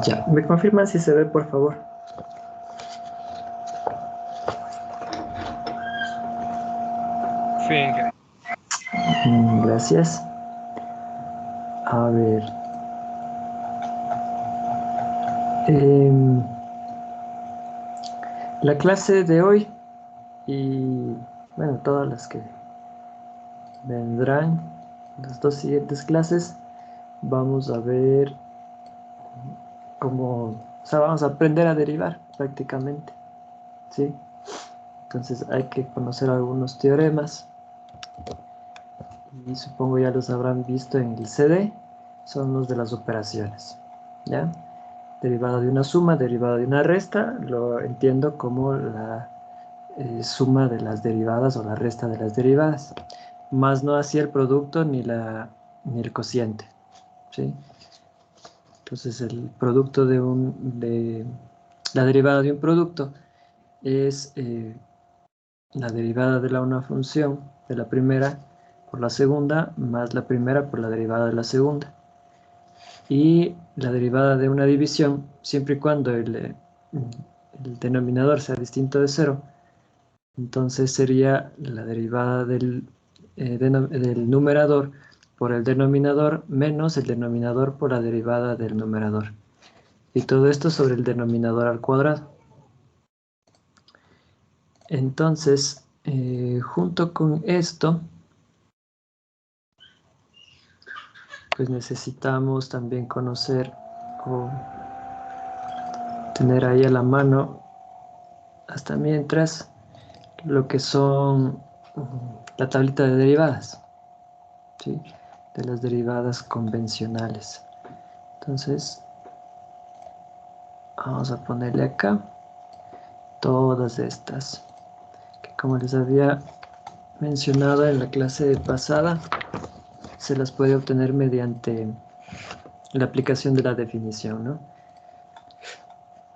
Ya, ¿me confirman si se ve, por favor? Fin. Gracias. A ver. em, la clase de hoy y, bueno, todas las que vendrán, las dos siguientes clases, vamos a ver cómo, o sea, vamos a aprender a derivar prácticamente, ¿sí? Entonces hay que conocer algunos teoremas y supongo ya los habrán visto en el CD, son los de las operaciones, ¿ya? Derivada de una suma, derivada de una resta, lo entiendo como la suma de las derivadas o la resta de las derivadas, más no así el producto ni el cociente, ¿sí? Entonces el producto de la derivada de un producto es la derivada de una función de la primera por la segunda más la primera por la derivada de la segunda. Y la derivada de una división, siempre y cuando el denominador sea distinto de cero, entonces sería la derivada del numerador por el denominador menos el denominador por la derivada del numerador. Y todo esto sobre el denominador al cuadrado. Entonces, junto con esto, pues necesitamos también conocer o tener ahí a la mano, hasta mientras, lo que son la tablita de derivadas, ¿sí? De las derivadas convencionales. Entonces, vamos a ponerle acá todas estas, que como les había mencionado en la clase pasada, se las puede obtener mediante la aplicación de la definición, ¿no?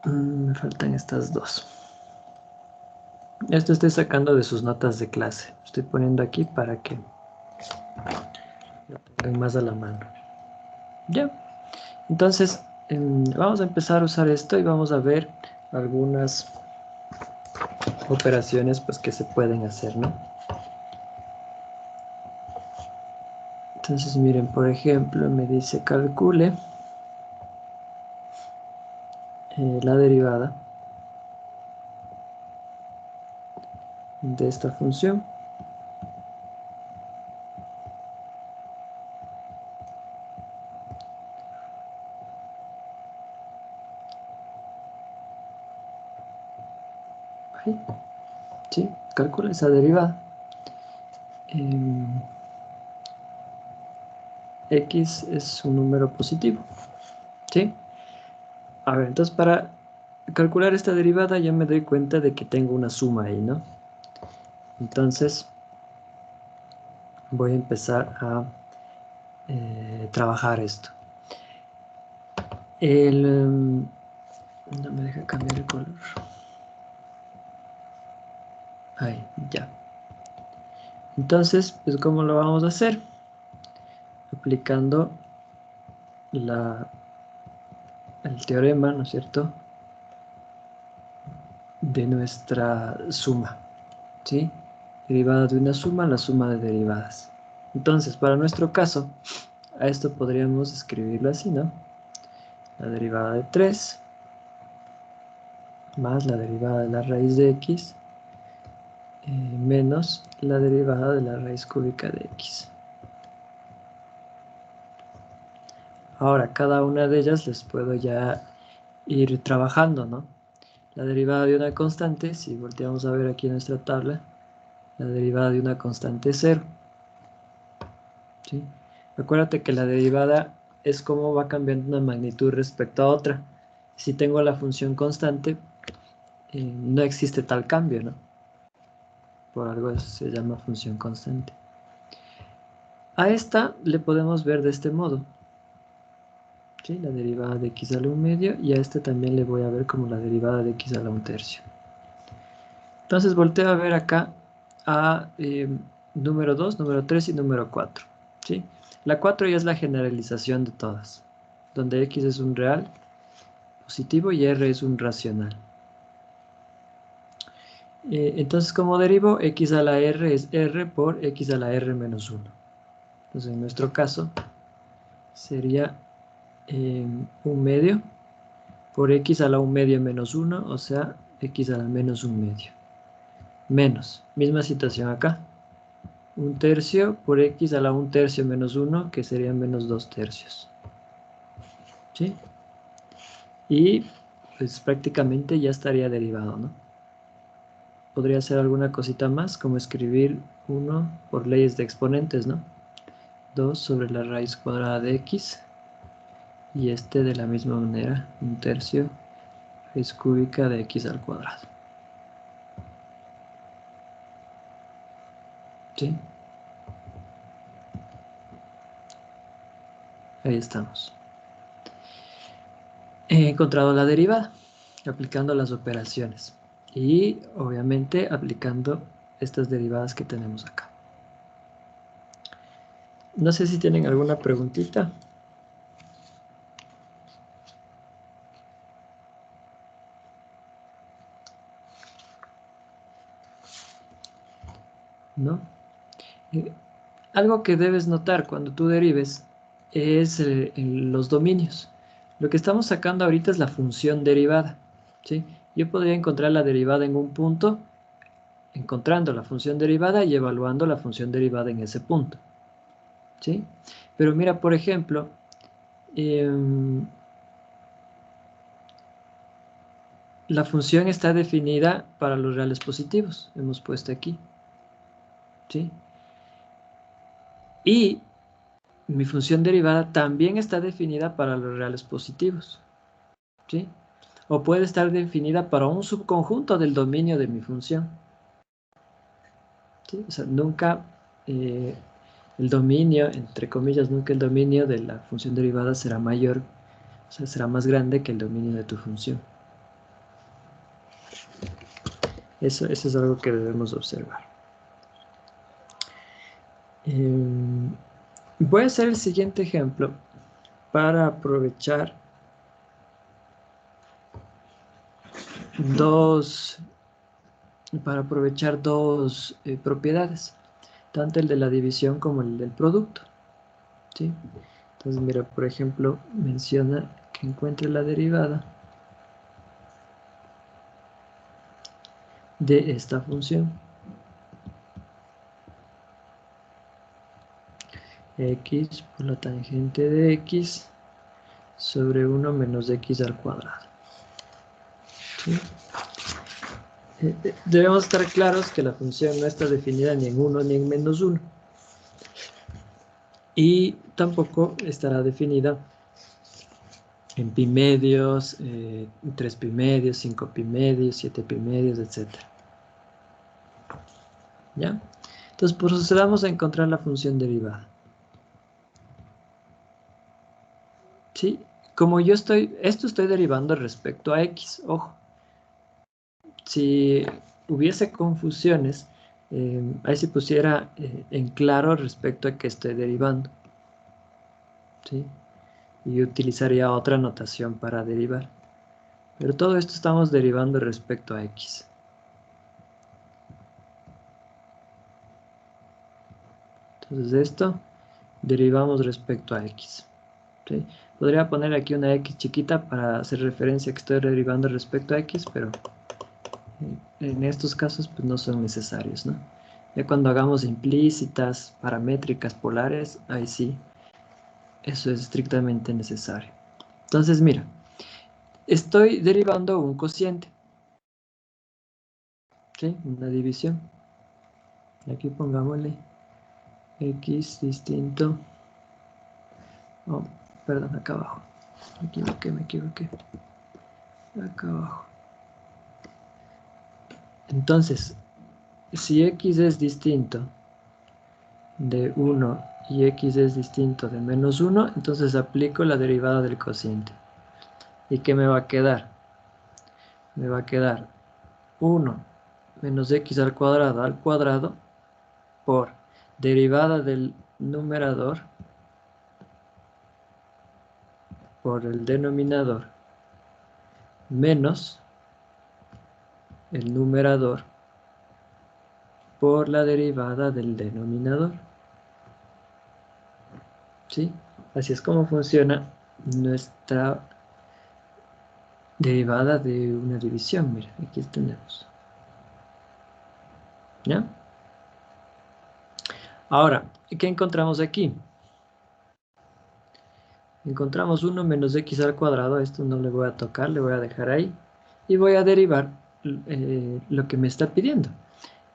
Me faltan estas dos. Esto estoy sacando de sus notas de clase. Estoy poniendo aquí para que lo tengan más a la mano. Ya. Entonces, vamos a empezar a usar esto y vamos a ver algunas operaciones pues, que se pueden hacer, ¿no? Entonces, miren, por ejemplo, me dice calcule la derivada de esta función. Ahí, ¿sí? Calcula esa derivada. X es un número positivo, ¿sí? A ver, entonces para calcular esta derivada ya me doy cuenta de que tengo una suma ahí, ¿no? Entonces voy a empezar a trabajar esto. No me deja cambiar el color. Ahí, ya. Entonces, pues ¿cómo lo vamos a hacer? Aplicando el teorema, ¿no es cierto?, de nuestra suma, ¿sí? Derivada de una suma, la suma de derivadas. Entonces, para nuestro caso, a esto podríamos escribirlo así, ¿no? La derivada de 3 más la derivada de la raíz de x menos la derivada de la raíz cúbica de x. Ahora, cada una de ellas les puedo ya ir trabajando, ¿no? La derivada de una constante, si volteamos a ver aquí en nuestra tabla, la derivada de una constante es 0, ¿sí? Acuérdate que la derivada es cómo va cambiando una magnitud respecto a otra. Si tengo la función constante, no existe tal cambio, ¿no? Por algo eso se llama función constante. A esta le podemos ver de este modo, ¿sí? La derivada de x a la 1/2, y a este también le voy a ver como la derivada de x a la 1/3. Entonces volteo a ver acá a número 2, número 3 y número 4, ¿sí? La 4 ya es la generalización de todas, donde x es un real positivo y r es un racional. Entonces, como derivo, x a la r es r por x a la r menos 1. Entonces, en nuestro caso, sería 1 medio por x a la 1 medio menos 1, o sea, x a la menos 1 medio. Menos, misma situación acá. 1 tercio por x a la 1 tercio menos 1, que sería menos 2 tercios. ¿Sí? Y pues prácticamente ya estaría derivado, ¿no? Podría hacer alguna cosita más, como escribir 1 por leyes de exponentes, ¿no? 2 sobre la raíz cuadrada de x. Y este de la misma manera, 1 tercio raíz cúbica de x al cuadrado. ¿Sí? Ahí estamos. He encontrado la derivada, aplicando las operaciones. Y obviamente aplicando estas derivadas que tenemos acá. No sé si tienen alguna preguntita. ¿No? Algo que debes notar cuando tú derives es los dominios. Lo que estamos sacando ahorita es la función derivada, ¿sí? Yo podría encontrar la derivada en un punto, encontrando la función derivada y evaluando la función derivada en ese punto, ¿sí? Pero mira, por ejemplo, la función está definida para los reales positivos, hemos puesto aquí, ¿sí? Y mi función derivada también está definida para los reales positivos, ¿sí? O puede estar definida para un subconjunto del dominio de mi función, ¿sí? O sea, nunca el dominio, entre comillas, nunca el dominio de la función derivada será mayor, o sea, será más grande que el dominio de tu función. Eso es algo que debemos observar. Voy a hacer el siguiente ejemplo para aprovechar dos propiedades, tanto el de la división como el del producto, ¿sí? Entonces, mira, por ejemplo, menciona que encuentre la derivada de esta función. X por la tangente de x sobre 1 menos x al cuadrado. ¿Sí? Debemos estar claros que la función no está definida ni en 1 ni en menos 1. Y tampoco estará definida en pi medios, 3 pi medios, 5 pi medios, 7 pi medios, etc. ¿Ya? Entonces procedamos a encontrar la función derivada. ¿Sí? Como yo estoy derivando respecto a x, ojo. Si hubiese confusiones, ahí se pusiera en claro respecto a que estoy derivando, ¿sí? Y utilizaría otra notación para derivar. Pero todo esto estamos derivando respecto a x. Entonces esto derivamos respecto a x, ¿sí? Podría poner aquí una x chiquita para hacer referencia a que estoy derivando respecto a x, pero en estos casos pues no son necesarios, ¿no? Ya cuando hagamos implícitas, paramétricas, polares, ahí sí, eso es estrictamente necesario. Entonces, mira, estoy derivando un cociente, ¿sí? Una división. Y aquí pongámosle x distinto, oh, perdón, acá abajo, me equivoqué, acá abajo. Entonces, si x es distinto de 1 y x es distinto de menos 1, entonces aplico la derivada del cociente. ¿Y qué me va a quedar? Me va a quedar 1 menos x al cuadrado por derivada del numerador por el denominador menos el numerador por la derivada del denominador. ¿Sí? Así es como funciona nuestra derivada de una división. Mira, aquí tenemos. ¿Ya? Ahora, ¿qué encontramos aquí? Encontramos 1 menos x al cuadrado. Esto no le voy a tocar, le voy a dejar ahí. Y voy a derivar lo que me está pidiendo.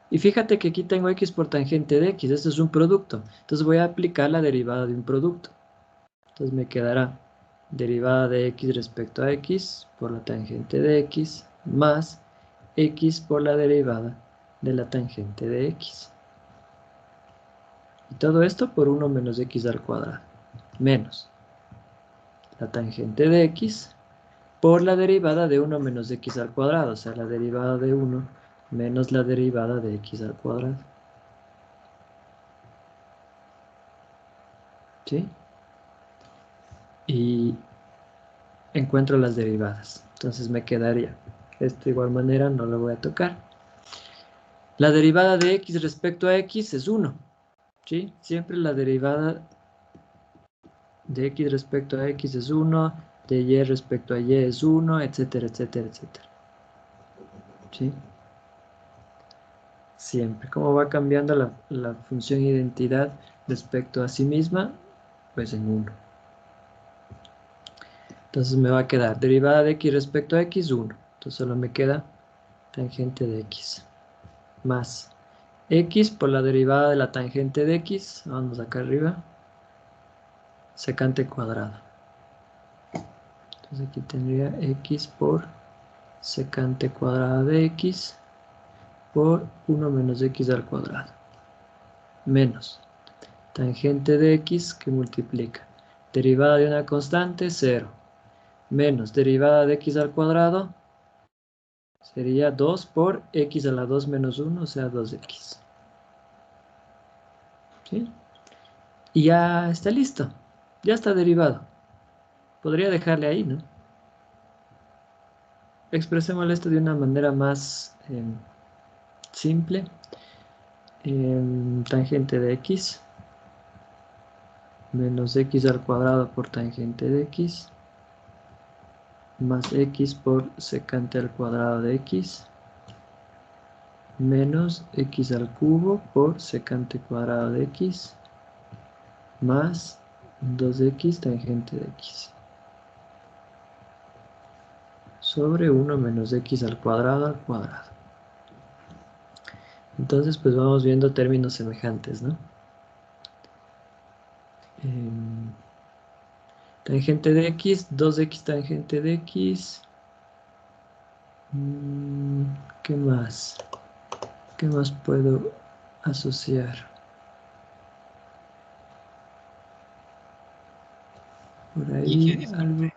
Y fíjate que aquí tengo x por tangente de x. Esto es un producto. Entonces voy a aplicar la derivada de un producto. Entonces me quedará derivada de x respecto a x por la tangente de x más x por la derivada de la tangente de x. Y todo esto por 1 menos x al cuadrado. Menos la tangente de x por la derivada de 1 menos x al cuadrado. O sea, la derivada de 1 menos la derivada de x al cuadrado. ¿Sí? Y encuentro las derivadas. Entonces me quedaría. Esto de igual manera no lo voy a tocar. La derivada de x respecto a x es 1. ¿Sí? Siempre la derivada de x respecto a x es 1, de y respecto a y es 1, etcétera, etcétera, etcétera. ¿Sí? Siempre. ¿Cómo va cambiando la función identidad respecto a sí misma? Pues en 1. Entonces me va a quedar derivada de x respecto a x, 1. Entonces solo me queda tangente de x más x por la derivada de la tangente de x, vamos acá arriba, secante cuadrado. Entonces aquí tendría x por secante cuadrada de x por 1 menos x al cuadrado. Menos tangente de x que multiplica derivada de una constante, 0. Menos derivada de x al cuadrado, sería 2 por x a la 2 menos 1, o sea 2x. ¿Sí? Y ya está listo. Ya está derivado. Podría dejarle ahí, ¿no? Expresémoslo esto de una manera más simple. Tangente de x menos x al cuadrado por tangente de x más x por secante al cuadrado de x menos x al cubo por secante cuadrado de x más 2x tangente de x sobre 1 menos x al cuadrado. Entonces pues vamos viendo términos semejantes, ¿no? Tangente de x, 2x tangente de x. ¿Qué más? ¿Qué más puedo asociar? Por ahí algo.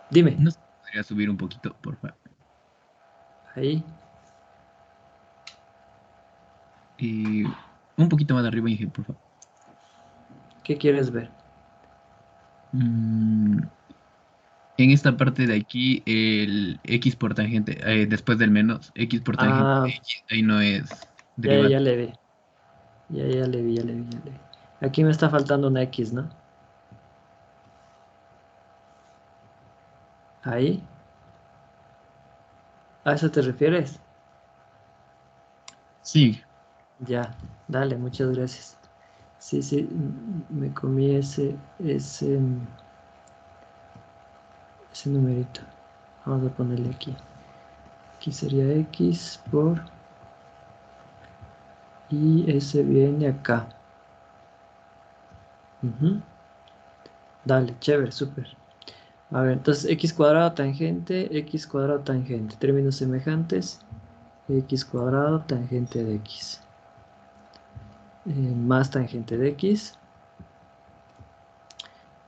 Dime. ¿No se podría subir un poquito, por favor? Ahí. Y un poquito más arriba, Inge, por favor. ¿Qué quieres ver? Mm, en esta parte de aquí, el x por tangente, después del menos, x por tangente de Ah, x, ahí no es ya derivada. le vi. Ya le vi, ya le vi, ya le vi. Aquí me está faltando una x, ¿no? Ahí. ¿A eso te refieres? Sí, Ya. Dale, muchas gracias. Sí, sí, me comí ese numerito. Vamos a ponerle aquí. Aquí sería x por... Y ese viene acá. Dale, chévere, súper. A ver, entonces x cuadrado tangente. Términos semejantes. X cuadrado tangente de x. Más tangente de x.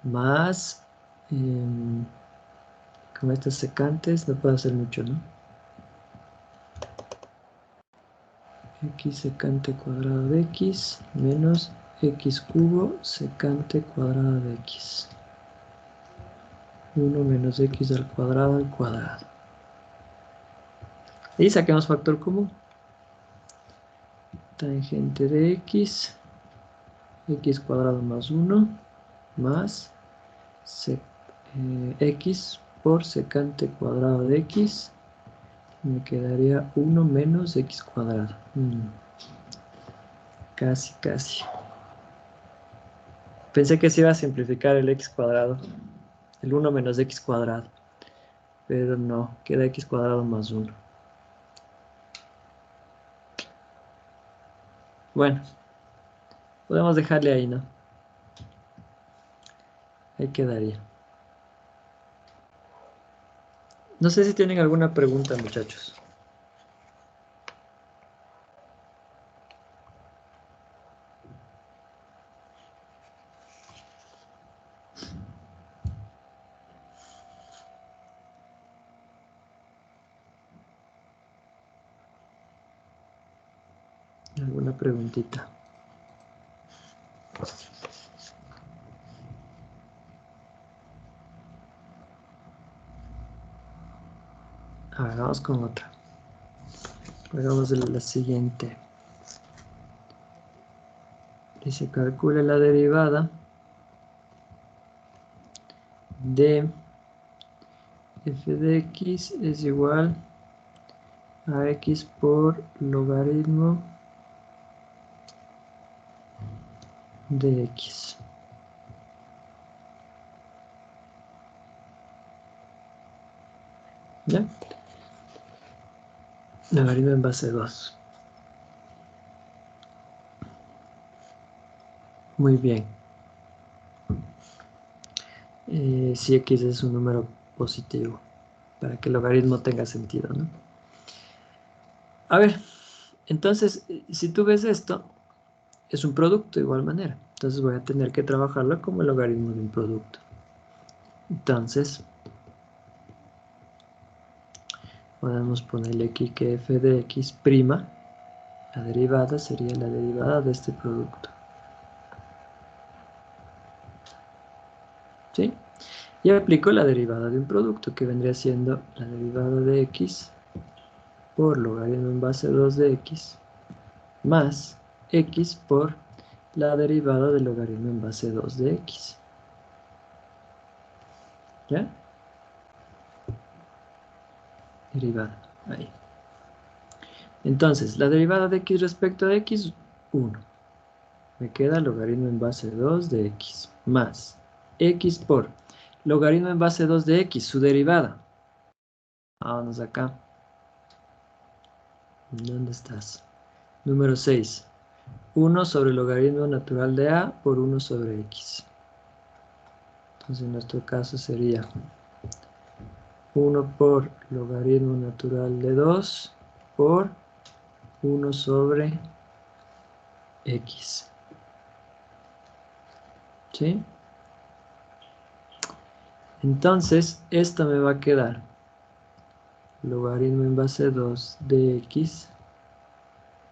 Más... con estas secantes no puedo hacer mucho, ¿no? X secante cuadrado de x menos x cubo secante cuadrado de x. 1 menos x al cuadrado. Y saquemos factor común. Tangente de x cuadrado más 1 más x por secante cuadrado de x. Me quedaría 1 menos x cuadrado. Casi, casi. Pensé que se iba a simplificar el x cuadrado. El 1 menos x cuadrado. Pero no, queda x cuadrado más 1. Bueno, podemos dejarle ahí, ¿no? Ahí quedaría. No sé si tienen alguna pregunta, muchachos. ¿Alguna preguntita? A ver, vamos con otra. Hagamos la siguiente. Dice, calcule la derivada de f de x es igual a x por logaritmo de x. ¿Ya? Logaritmo en base 2. Muy bien. Si x es un número positivo, para que el logaritmo tenga sentido, ¿no? A ver, entonces, si tú ves esto, es un producto de igual manera. Entonces voy a tener que trabajarlo como el logaritmo de un producto. Entonces, podemos ponerle aquí que f de x prima, la derivada sería la derivada de este producto. ¿Sí? Y aplico la derivada de un producto, que vendría siendo la derivada de x por logaritmo en base 2 de x, más x por la derivada del logaritmo en base 2 de x. ¿Ya? Derivada, ahí. Entonces, la derivada de x respecto de x, 1. Me queda logaritmo en base 2 de x, más x por logaritmo en base 2 de x, su derivada. Vámonos acá. ¿Dónde estás? Número 6. 1 sobre el logaritmo natural de a por 1 sobre x. Entonces en nuestro caso sería 1 por logaritmo natural de 2 por 1 sobre x. ¿Sí? Entonces esto me va a quedar logaritmo en base 2 de x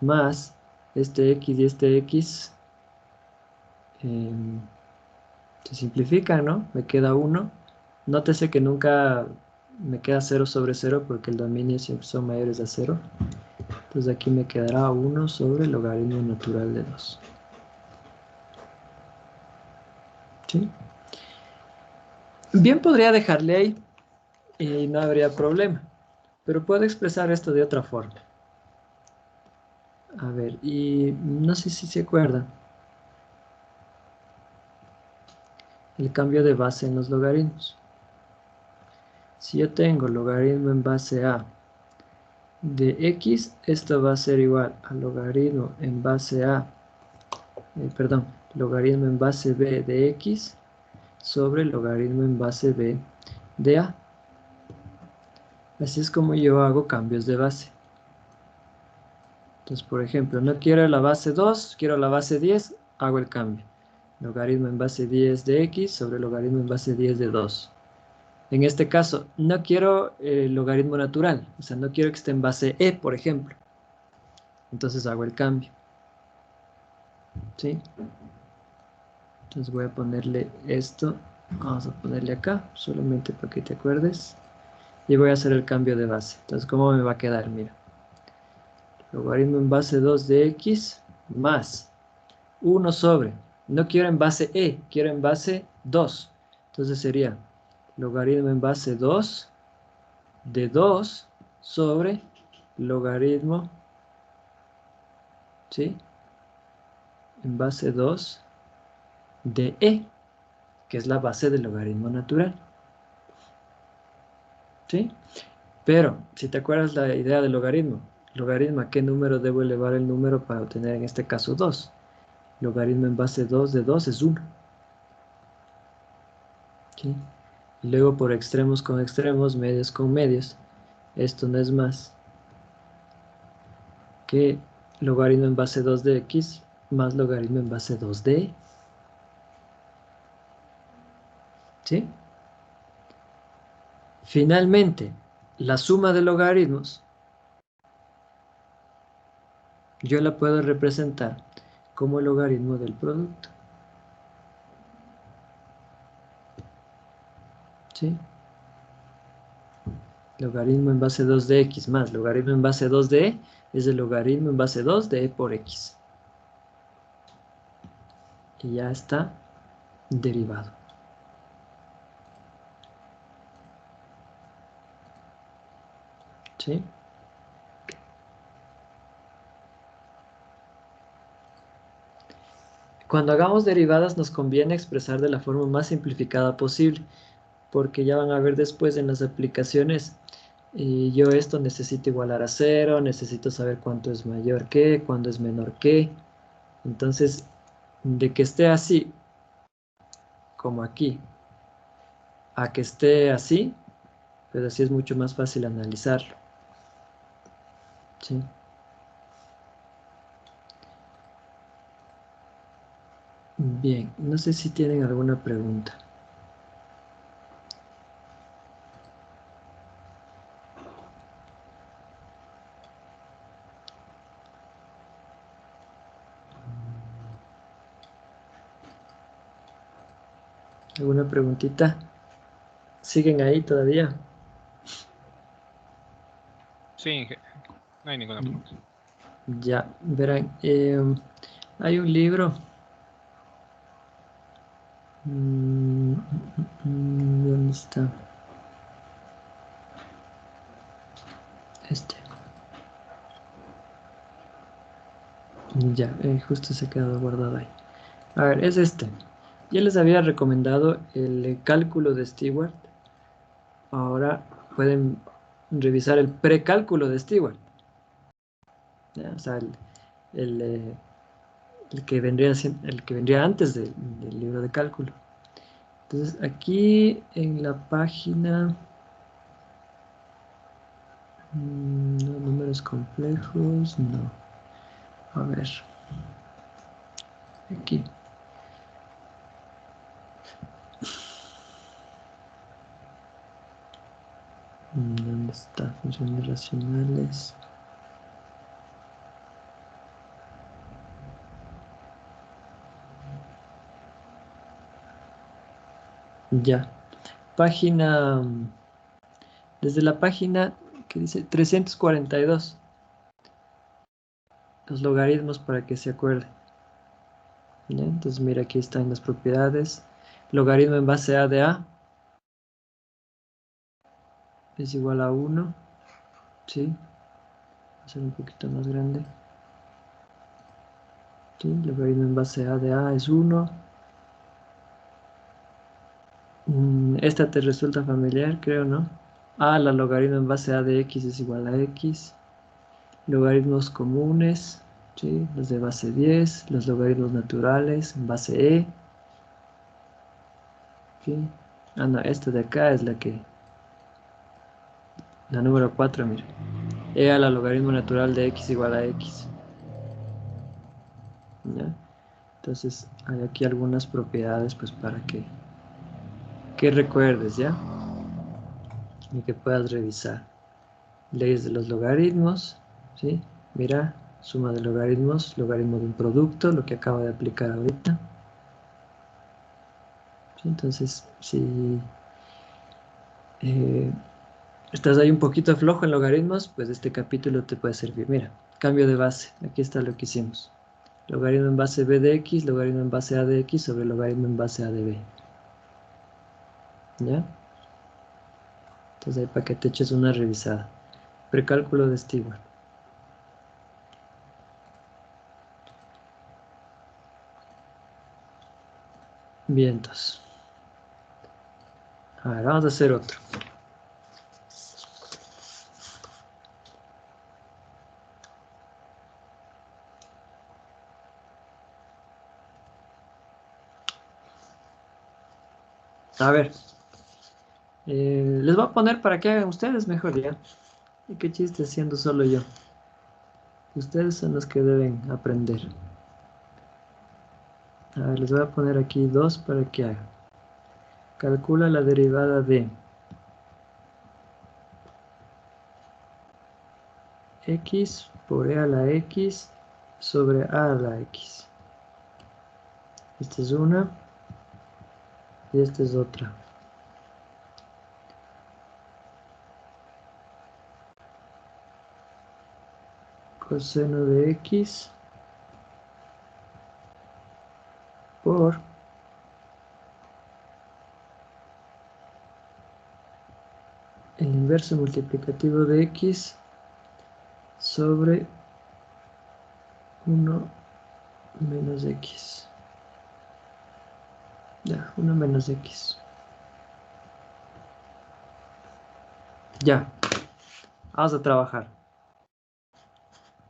más este x y este x se simplifican, ¿no? Me queda 1. Nótese que nunca me queda 0 sobre 0 porque el dominio siempre son mayores a 0. Entonces aquí me quedará 1 sobre el logaritmo natural de 2. ¿Sí? Bien podría dejarle ahí y no habría problema. Pero puedo expresar esto de otra forma. A ver, y no sé si se acuerdan. El cambio de base en los logaritmos. Si yo tengo logaritmo en base a de x, esto va a ser igual a logaritmo en base a, logaritmo en base b de x sobre logaritmo en base b de a. Así es como yo hago cambios de base. Entonces, por ejemplo, no quiero la base 2, quiero la base 10, hago el cambio. Logaritmo en base 10 de x sobre logaritmo en base 10 de 2. En este caso, no quiero el logaritmo natural, o sea, no quiero que esté en base e, por ejemplo. Entonces hago el cambio. ¿Sí? Entonces voy a ponerle esto, vamos a ponerle acá, solamente para que te acuerdes. Y voy a hacer el cambio de base. Entonces, ¿cómo me va a quedar? Mira. logaritmo en base 2 de x más 1 sobre, no quiero en base e, quiero en base 2. Entonces sería logaritmo en base 2 de 2 sobre logaritmo, ¿sí? En base 2 de e, que es la base del logaritmo natural. ¿Sí? Pero, si te acuerdas la idea del logaritmo, ¿a qué número debo elevar el número para obtener en este caso 2? Logaritmo en base 2 de 2 es 1. ¿Sí? Y luego por extremos con extremos, medios con medios, esto no es más que logaritmo en base 2 de x más logaritmo en base 2 de e. ¿Sí? Finalmente, la suma de logaritmos yo la puedo representar como el logaritmo del producto. ¿Sí? Logaritmo en base 2 de x más logaritmo en base 2 de e es el logaritmo en base 2 de e por x. Y ya está derivado. ¿Sí? Cuando hagamos derivadas nos conviene expresar de la forma más simplificada posible, porque ya van a ver después en las aplicaciones, yo esto necesito igualar a 0, necesito saber cuánto es mayor que, cuándo es menor que. Entonces, de que esté así, como aquí, a que esté así, pues así es mucho más fácil analizarlo. ¿Sí? Bien, no sé si tienen alguna pregunta. ¿Alguna preguntita? ¿Siguen ahí todavía? Sí, no hay ninguna pregunta. Ya, verán, hay un libro. ¿Dónde está? Este. Ya, justo se ha quedado guardado ahí. A ver, es este. Ya les había recomendado el cálculo de Stewart. Ahora pueden revisar el precálculo de Stewart. ¿Ya? O sea, el, eh, el que vendría antes del libro de cálculo. Entonces, aquí en la página, no, números complejos, no. A ver, aquí. ¿Dónde está? Funciones racionales. Ya. Página, desde la página que dice 342. Los logaritmos para que se acuerde. ¿Ya? Entonces mira, aquí están las propiedades. Logaritmo en base a de a es igual a 1. ¿Sí? Va a ser un poquito más grande. ¿Sí? Logaritmo en base a de a es 1. Esta te resulta familiar, creo, ¿no? La logaritmo en base a de x es igual a x. Logaritmos comunes, ¿sí? Los de base 10, los logaritmos naturales en base e. ¿Sí? No, esta de acá es la número 4, mira. E a la logaritmo natural de x igual a x. ¿Ya? Entonces, hay aquí algunas propiedades, pues, para que recuerdes, ¿ya? Y que puedas revisar. Leyes de los logaritmos, ¿sí? Mira, suma de logaritmos, logaritmo de un producto, lo que acabo de aplicar ahorita. ¿Sí? Entonces, si estás ahí un poquito flojo en logaritmos, pues este capítulo te puede servir. Mira, Cambio de base. Aquí está lo que hicimos. Logaritmo en base b de x, logaritmo en base a de x sobre logaritmo en base a de b. ¿Ya? Entonces ahí para que te eches una revisada. Precálculo de Stewart. Vientos. A ver, vamos a hacer otro. A ver. Les voy a poner para que hagan ustedes mejor ya. Y qué chiste siendo solo yo. Ustedes son los que deben aprender. A ver, les voy a poner aquí dos para que hagan. Calcula la derivada de x por e a la x sobre a la x. Esta es una y esta es otra. Coseno de x por el inverso multiplicativo de x sobre 1 menos x. Ya, 1 menos x. Ya, vamos a trabajar.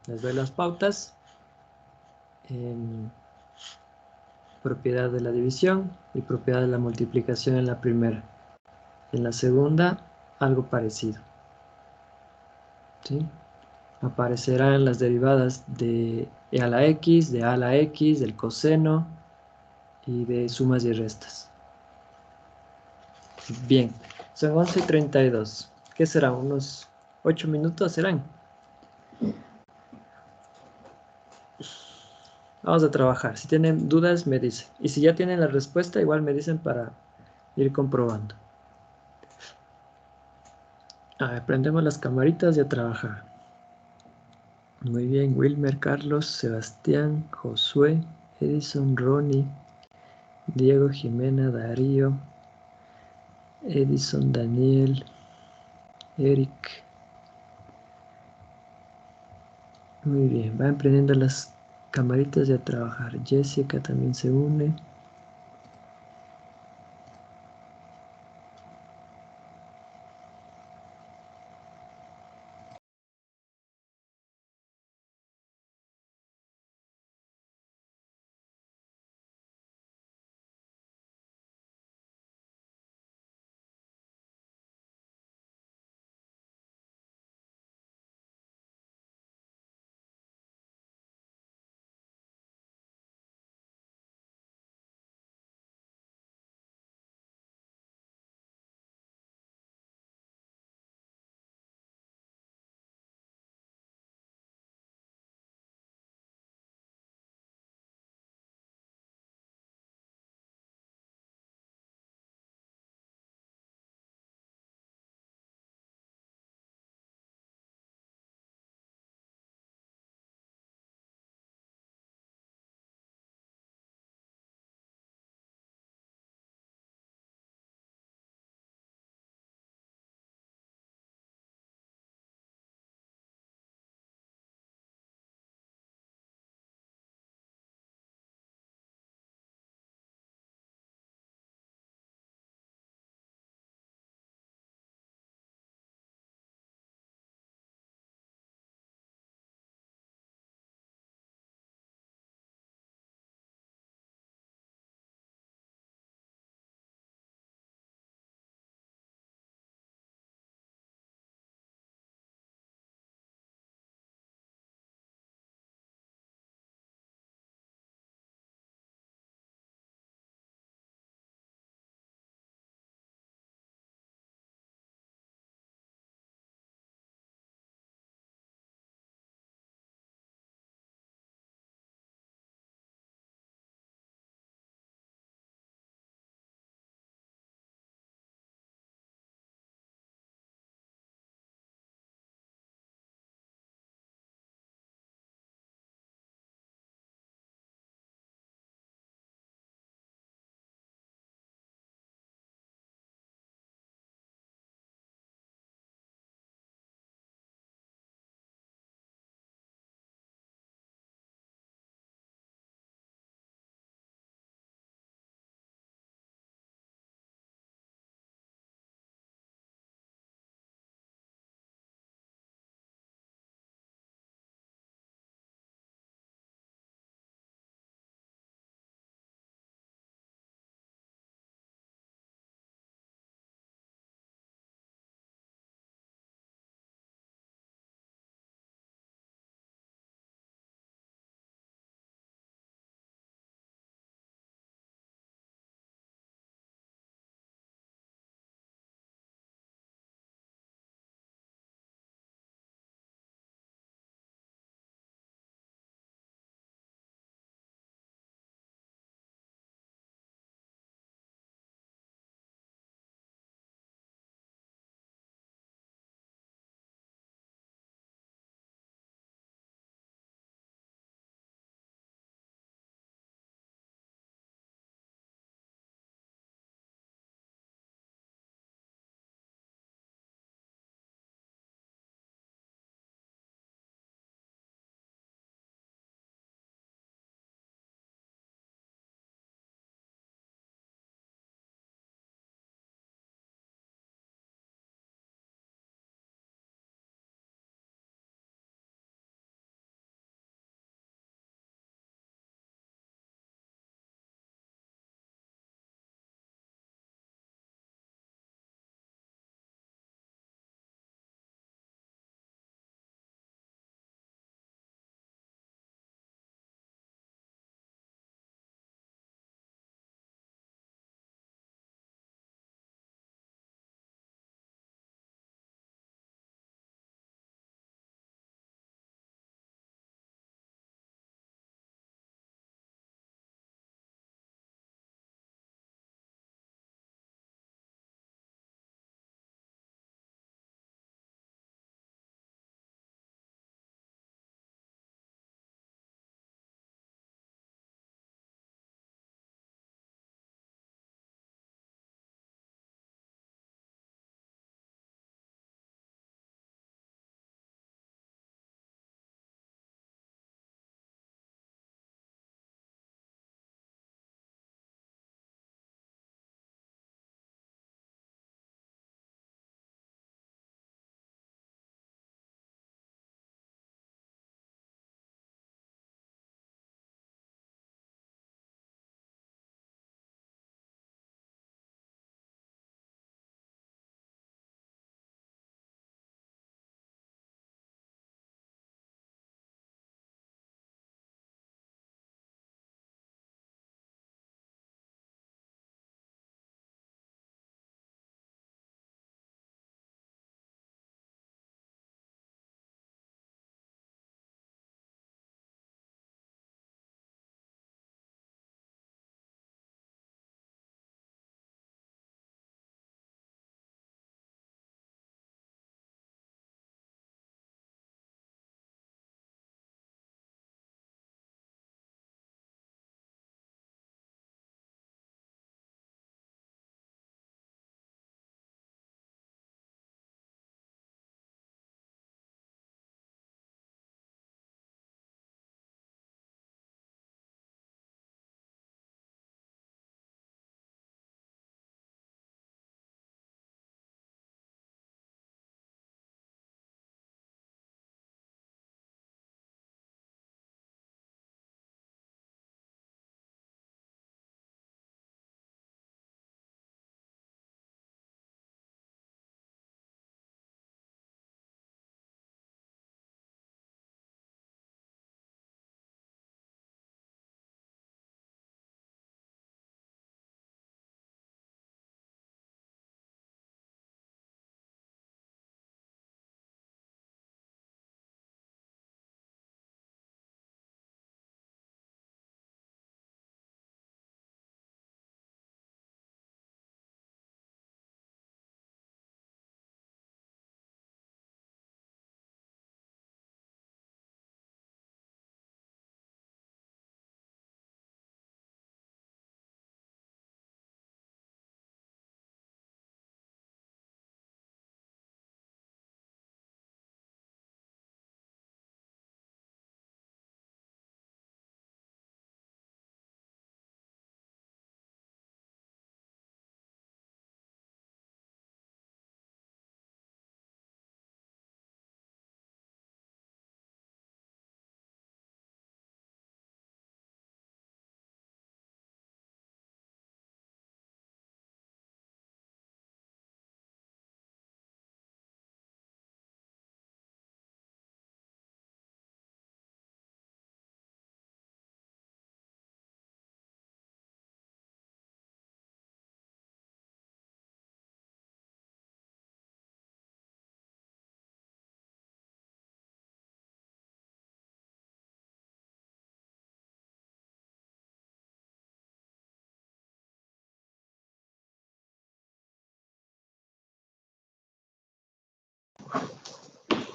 Les doy las pautas. Propiedad de la división y propiedad de la multiplicación en la primera. En la segunda, algo parecido. ¿Sí? Aparecerán las derivadas de e a la x, de a la x, del coseno y de sumas y restas. Bien, son 11:32. ¿Qué será? ¿Unos 8 minutos serán? Vamos a trabajar. Si tienen dudas, me dicen. Y si ya tienen la respuesta, igual me dicen para ir comprobando. A ver, prendemos las camaritas y a trabajar. Muy bien, Wilmer, Carlos, Sebastián, Josué, Edison, Ronnie, Diego, Jimena, Darío, Edison, Daniel, Eric. Muy bien, van prendiendo las camaritas y a trabajar. Jessica también se une.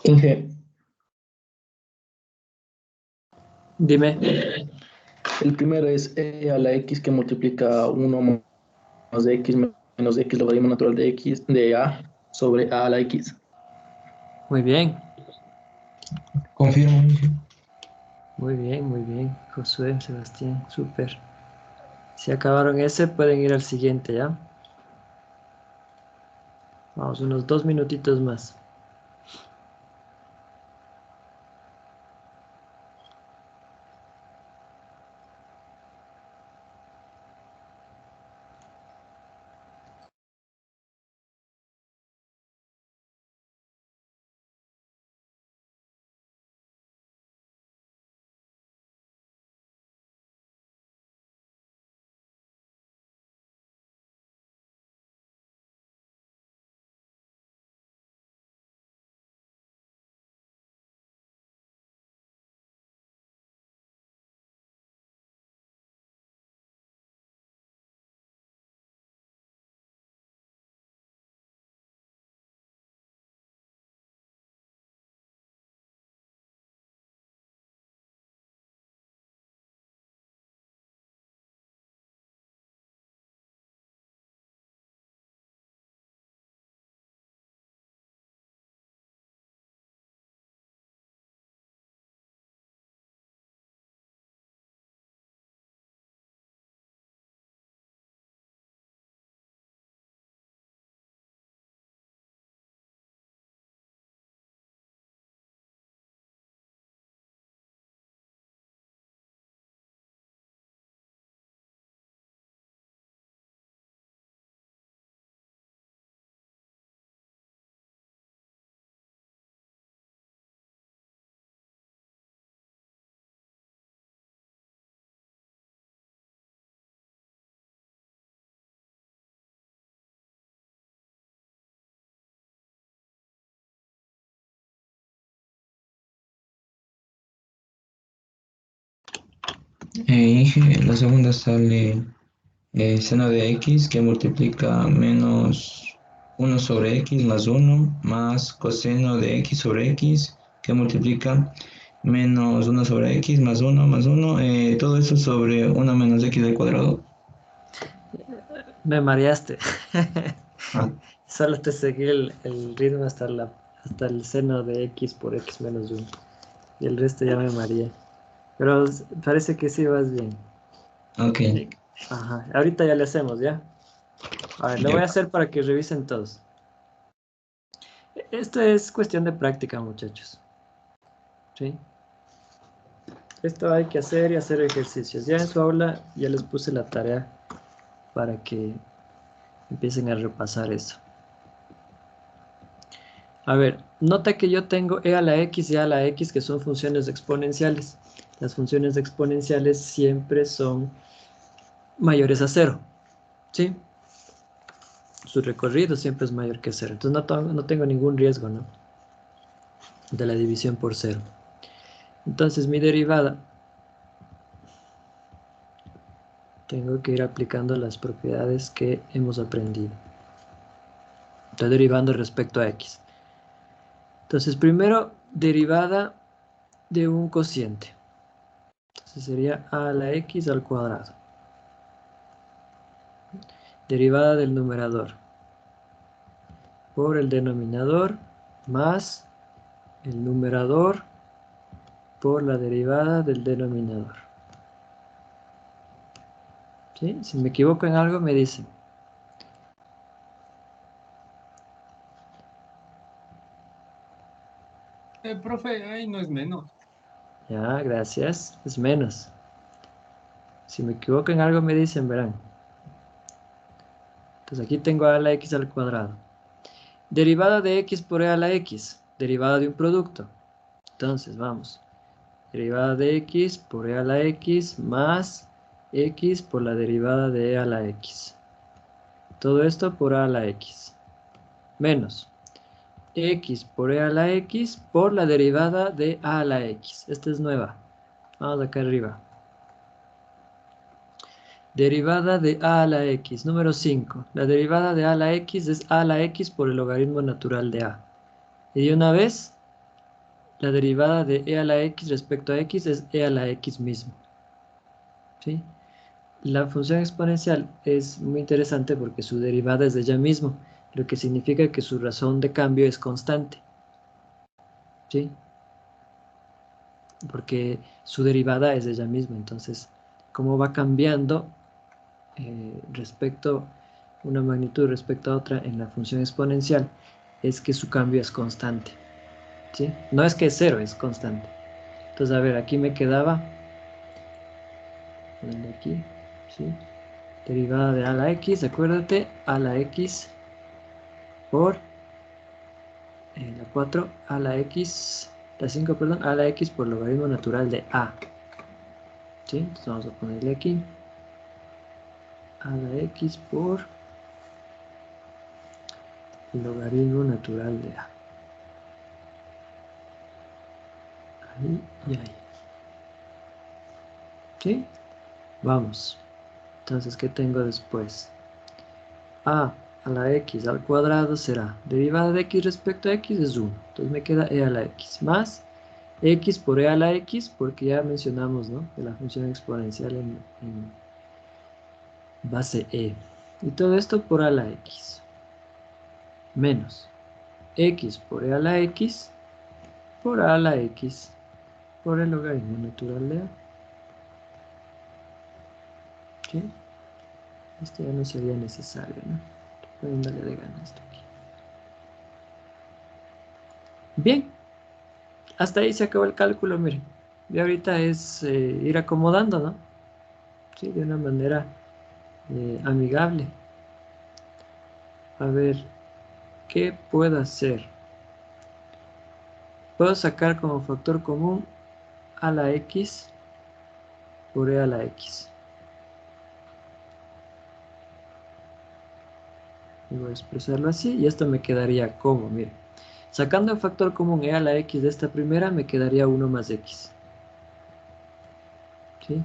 Inge, Dime. el primero es e a la x que multiplica 1 más de x menos x logaritmo natural de x de a sobre a la x. Muy bien. Confirmo. Muy bien. Josué, Sebastián, súper. Si acabaron ese, pueden ir al siguiente, ¿ya? Vamos, unos 2 minutitos más. Inge, la segunda sale seno de x que multiplica menos 1 sobre x más 1 más coseno de x sobre x que multiplica menos 1 sobre x más 1 todo eso sobre 1 menos x al cuadrado. Me mareaste. Ah, Solo te seguí el ritmo hasta el seno de x por x menos 1. Y el resto ya me mareé. Pero parece que sí vas bien. ok, Ajá. Ahorita ya le hacemos, ¿ya? A ver, lo voy a ya. hacer para que revisen todos. Esto es cuestión de práctica, muchachos. ¿Sí? Esto hay que hacer y hacer ejercicios. Ya en su aula ya les puse la tarea para que empiecen a repasar eso. A ver, nota que yo tengo e a la x y a la x que son funciones exponenciales. Las funciones exponenciales siempre son mayores a 0. ¿Sí? Su recorrido siempre es mayor que 0. Entonces no tengo ningún riesgo, ¿no? De la división por 0. Entonces mi derivada, tengo que ir aplicando las propiedades que hemos aprendido. Estoy derivando respecto a x. Entonces primero, derivada de un cociente. Entonces sería a la x al cuadrado. Derivada del numerador por el denominador más el numerador por la derivada del denominador. ¿Sí? Si me equivoco en algo me dicen. Profe, ahí no es menos. Ya, gracias. Es menos. Si me equivoco en algo me dicen, verán. Entonces aquí tengo a la x al cuadrado. Derivada de x por e a la x. Derivada de un producto. Entonces, vamos. Derivada de x por e a la x más x por la derivada de e a la x. Todo esto por a la x. Menos x por e a la x por la derivada de a la x. Esta es nueva. Vamos acá arriba. Derivada de a la x. Número 5. La derivada de a la x es a la x por el logaritmo natural de a. Y de una vez la derivada de e a la x respecto a x es e a la x mismo. ¿Sí? La función exponencial es muy interesante porque su derivada es de ella mismo, lo que significa que su razón de cambio es constante. ¿Sí? Porque su derivada es de ella misma, entonces, cómo va cambiando respecto una magnitud respecto a otra en la función exponencial, es que su cambio es constante. ¿Sí? No es que es cero, es constante. Entonces, a ver, aquí me quedaba, ponerle aquí, ¿sí? Derivada de a la x, acuérdate, a la x por la 4, a la x, la 5, perdón, a la x por logaritmo natural de a. ¿Sí? Entonces vamos a ponerle aquí, a la x por el logaritmo natural de a. Ahí y ahí. ¿Sí? Vamos. Entonces, ¿qué tengo después? A la x al cuadrado será derivada de x respecto a x es 1. Entonces me queda e a la x más x por e a la x, porque ya mencionamos, ¿no?, de la función exponencial en base e. Y todo esto por a la x. Menos x por e a la x por a la x por el logaritmo natural de a. ¿Sí? Esto ya no sería necesario, ¿no? Pueden darle de gana esto aquí. Bien, hasta ahí se acabó el cálculo, miren. Y ahorita es ir acomodando, ¿no? Sí, de una manera amigable. A ver, ¿qué puedo hacer? Puedo sacar como factor común a la x por e a la x. Y voy a expresarlo así, y esto me quedaría como, miren. Sacando el factor común e a la x de esta primera, me quedaría 1 más x. ¿Sí?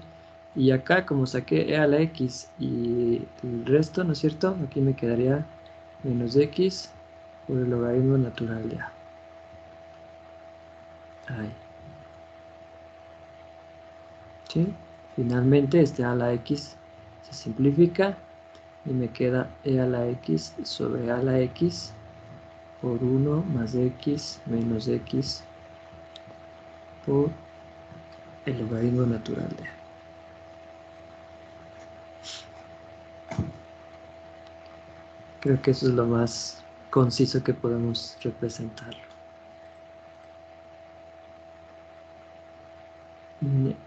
Y acá, como saqué e a la x y el resto, ¿no es cierto? Aquí me quedaría menos x por el logaritmo natural de a. Ahí. ¿Sí? Finalmente, este a la x se simplifica y me queda e a la x sobre a la x por 1 más x menos x por el logaritmo natural de a. Creo que eso es lo más conciso que podemos representarlo.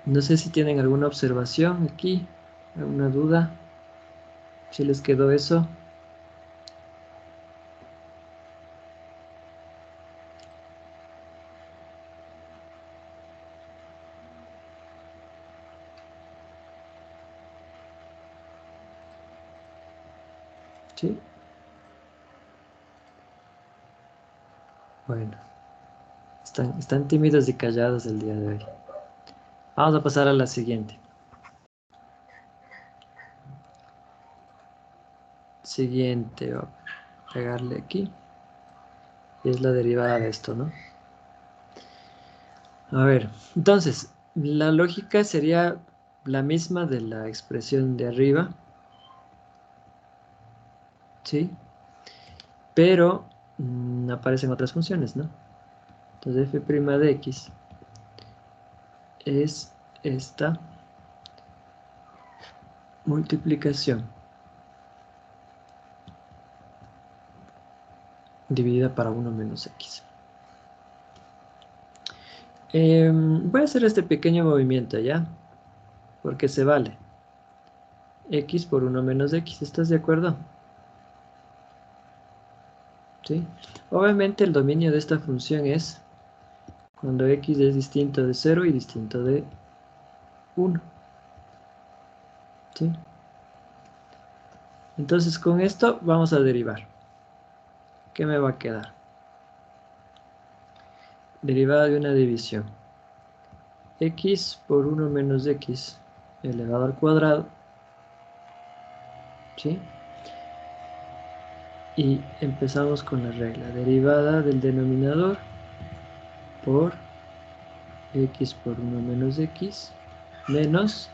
No sé si tienen alguna observación aquí, alguna duda, si les quedó eso. ¿Sí? Bueno, están tímidos y callados el día de hoy. Vamos a pasar a la siguiente. Siguiente, voy a pegarle aquí. Y es la derivada de esto, ¿no? A ver, entonces, la lógica sería la misma de la expresión de arriba, ¿sí? Pero aparecen otras funciones, ¿no? Entonces f' de x es esta multiplicación dividida para 1 menos x. Voy a hacer este pequeño movimiento, ¿ya? Porque se vale. X por 1 menos x, ¿estás de acuerdo? ¿Sí? Obviamente el dominio de esta función es cuando x es distinto de 0 y distinto de 1. ¿Sí? Entonces con esto vamos a derivar. ¿Qué me va a quedar? Derivada de una división. X por 1 menos x elevado al cuadrado. ¿Sí? Y empezamos con la regla. Derivada del denominador por x por 1 menos x menos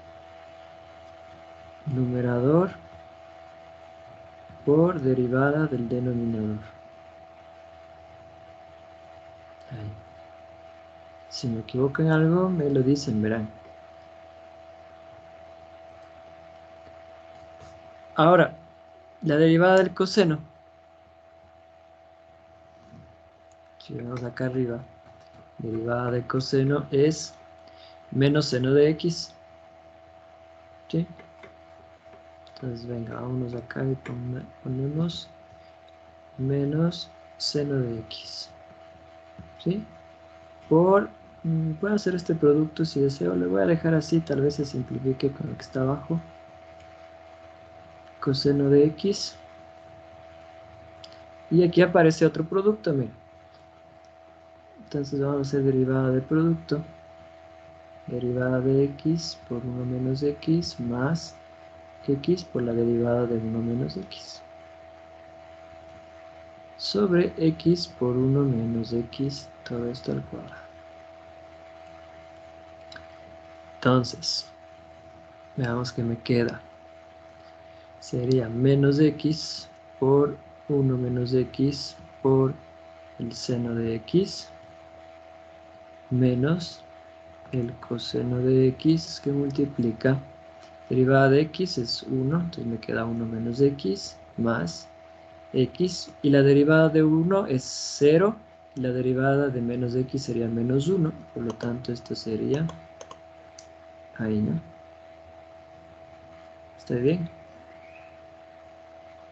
numerador por derivada del denominador. Ahí. Si me equivoco en algo, me lo dicen, verán. Ahora, la derivada del coseno. Si vemos acá arriba, derivada de coseno es menos seno de x. ¿Sí? Entonces, venga, vámonos acá y ponemos menos seno de x. ¿Sí? Puedo hacer este producto si deseo, le voy a dejar así, tal vez se simplifique con lo que está abajo. Coseno de x. Y aquí aparece otro producto, miren. Entonces vamos a hacer derivada de producto. Derivada de x por 1 menos x más x por la derivada de 1 menos x. Sobre x por 1 menos x, todo esto al cuadrado. Entonces, veamos que me queda. Sería menos x por 1 menos x por el seno de x menos el coseno de x que multiplica derivada de x es 1, entonces me queda 1 menos x más x, y la derivada de 1 es 0, y la derivada de menos x sería menos 1, por lo tanto esto sería ahí, ¿no? ¿Está bien?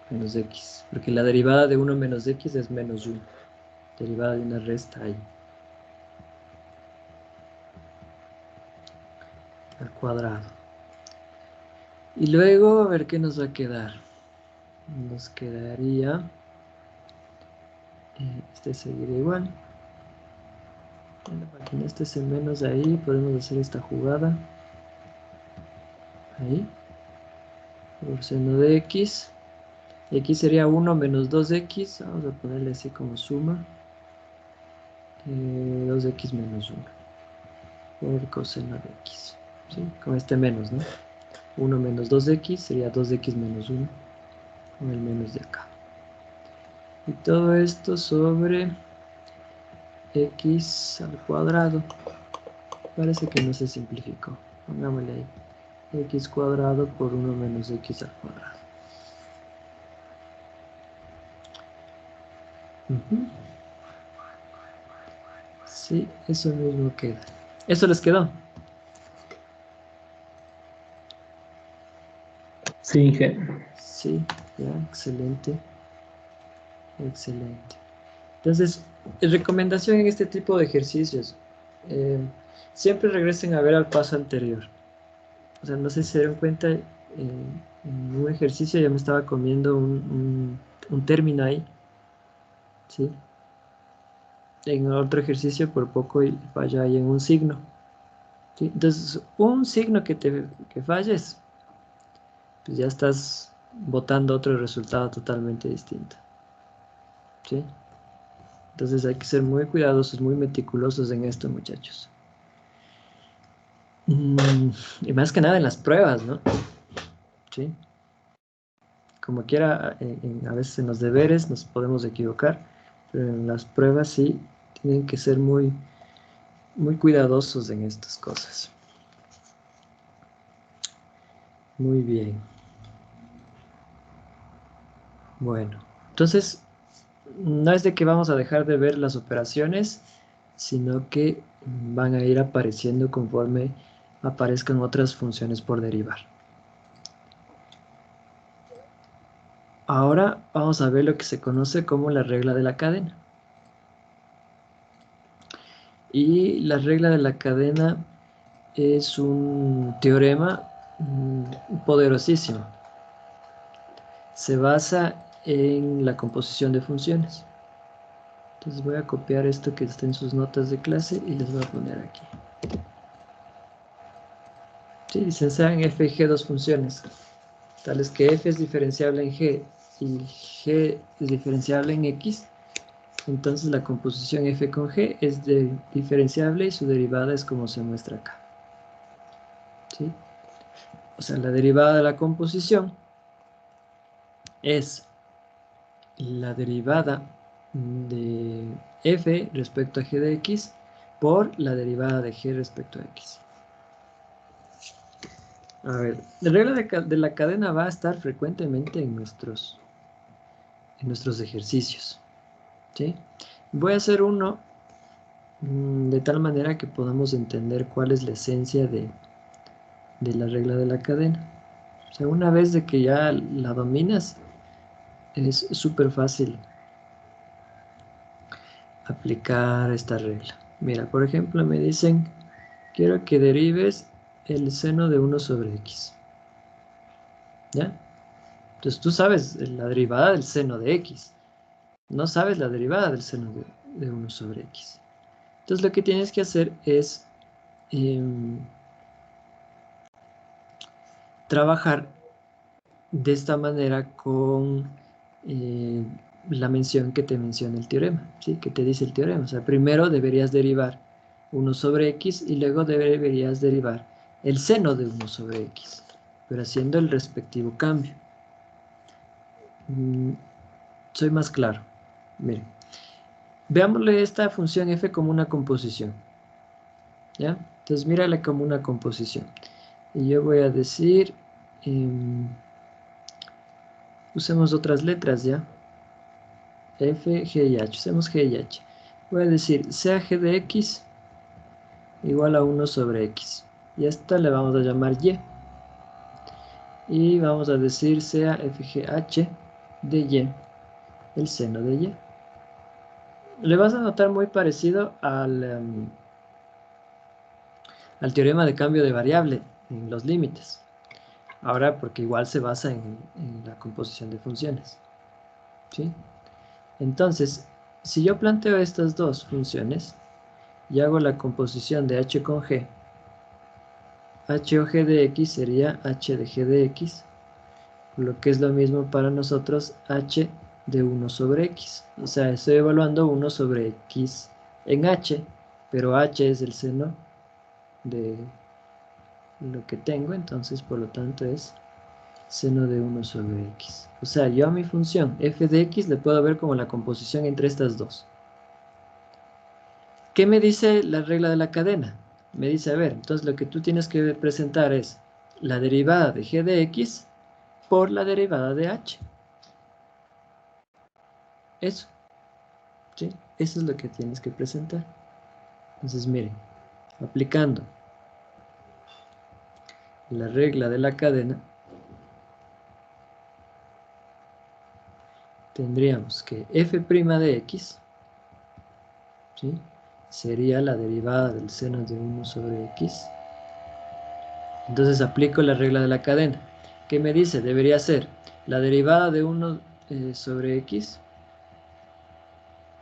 Menos x, porque la derivada de 1 menos x es menos 1, derivada de una resta ahí, al cuadrado. Y luego, a ver qué nos va a quedar. Nos quedaría, este seguiría igual. En la página este es el menos ahí, podemos hacer esta jugada. Ahí. Por seno de x. Y aquí sería 1 menos 2x. Vamos a ponerle así como suma. 2x menos 1. Por coseno de x. ¿Sí? Con este menos, ¿no? 1 menos 2x sería 2x menos 1. Con el menos de acá. Y todo esto sobre x al cuadrado. Parece que no se simplificó. Pongámosle ahí. X cuadrado por 1 menos x al cuadrado. Sí, eso mismo queda. ¿Eso les quedó? Sí, Inge. Sí, ya, excelente. Excelente. Entonces, recomendación en este tipo de ejercicios. Siempre regresen a ver al paso anterior. O sea, no sé si se dieron cuenta, en un ejercicio ya me estaba comiendo un término ahí. ¿Sí? En otro ejercicio por poco y falla ahí en un signo. ¿Sí? Entonces, un signo que falles, pues ya estás botando otro resultado totalmente distinto. ¿Sí? Entonces hay que ser muy cuidadosos, muy meticulosos en esto, muchachos. Y más que nada en las pruebas, ¿no? ¿Sí? Como quiera, a veces en los deberes nos podemos equivocar, pero en las pruebas sí tienen que ser muy, muy cuidadosos en estas cosas. Muy bien. Bueno, entonces no es de que vamos a dejar de ver las operaciones, sino que van a ir apareciendo conforme aparezcan otras funciones por derivar. Ahora vamos a ver lo que se conoce como la regla de la cadena. Y la regla de la cadena es un teorema poderosísimo. Se basa en la composición de funciones. Entonces voy a copiar esto que está en sus notas de clase y les voy a poner aquí. Sí, dicen sean f y g dos funciones, tales que f es diferenciable en g y g es diferenciable en x. Entonces la composición f con g es diferenciable y su derivada es como se muestra acá. ¿Sí? O sea, la derivada de la composición es la derivada de f respecto a g de x por la derivada de g respecto a x. A ver, la regla de la cadena va a estar frecuentemente en nuestros ejercicios. ¿Sí? Voy a hacer uno de tal manera que podamos entender cuál es la esencia de la regla de la cadena. O sea, una vez de que ya la dominas, es súper fácil aplicar esta regla. Mira, por ejemplo, me dicen, quiero que derives el seno de 1 sobre x. ¿Ya? Entonces tú sabes la derivada del seno de x. No sabes la derivada del seno de 1 sobre x. Entonces lo que tienes que hacer es trabajar de esta manera con la mención que te menciona el teorema, ¿sí? Que te dice el teorema. O sea, primero deberías derivar 1 sobre x y luego deberías derivar el seno de 1 sobre x, pero haciendo el respectivo cambio. Soy más claro. Miren, veámosle esta función f como una composición. ¿Ya? Entonces mírala como una composición. Y yo voy a decir, usemos otras letras, ¿ya? F, G y H. Usemos G y H. Voy a decir, sea G de X igual a 1 sobre X. Y a esta le vamos a llamar Y. Y vamos a decir, sea FGH de Y, el seno de Y. Le vas a notar muy parecido al teorema de cambio de variable en los límites. Ahora, porque igual se basa en la composición de funciones. ¿Sí? Entonces, si yo planteo estas dos funciones y hago la composición de h con g, h o g de x sería h de g de x, lo que es lo mismo para nosotros h de 1 sobre x. O sea, estoy evaluando 1 sobre x en h, pero h es el seno de lo que tengo, entonces por lo tanto es seno de 1 sobre x. O sea, yo a mi función f de x le puedo ver como la composición entre estas dos. ¿Qué me dice la regla de la cadena? Me dice, a ver, entonces lo que tú tienes que presentar es la derivada de g de x por la derivada de h. Eso, ¿sí? Eso es lo que tienes que presentar. Entonces, miren, aplicando la regla de la cadena, tendríamos que f' de x, ¿sí? Sería la derivada del seno de 1 sobre x. Entonces aplico la regla de la cadena. ¿Qué me dice? Debería ser la derivada de 1 sobre x,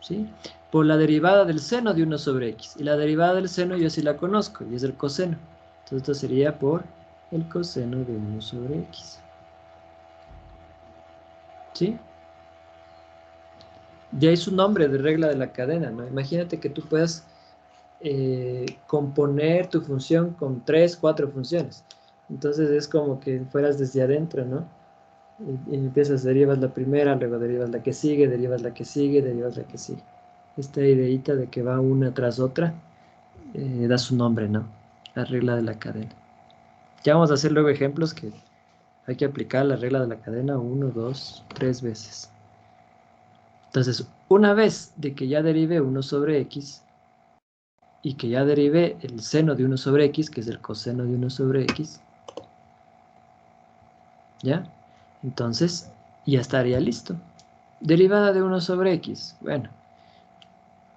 ¿sí? Por la derivada del seno de 1 sobre x. Y la derivada del seno yo sí la conozco, y es el coseno. Entonces esto sería por el coseno de 1 sobre x. ¿Sí? Ya hay su nombre de regla de la cadena, ¿no? Imagínate que tú puedas componer tu función con 3, 4 funciones. Entonces es como que fueras desde adentro, ¿no? Y empiezas, derivas la primera, luego derivas la que sigue, derivas la que sigue, derivas la que sigue. Esta ideita de que va una tras otra da su nombre, ¿no? La regla de la cadena. Ya vamos a hacer luego ejemplos que hay que aplicar la regla de la cadena 1, 2, 3 veces. Entonces, una vez de que ya derivé 1 sobre x y que ya derivé el seno de 1 sobre x, que es el coseno de 1 sobre x, ¿ya? Entonces, ya estaría listo. Derivada de 1 sobre x. Bueno,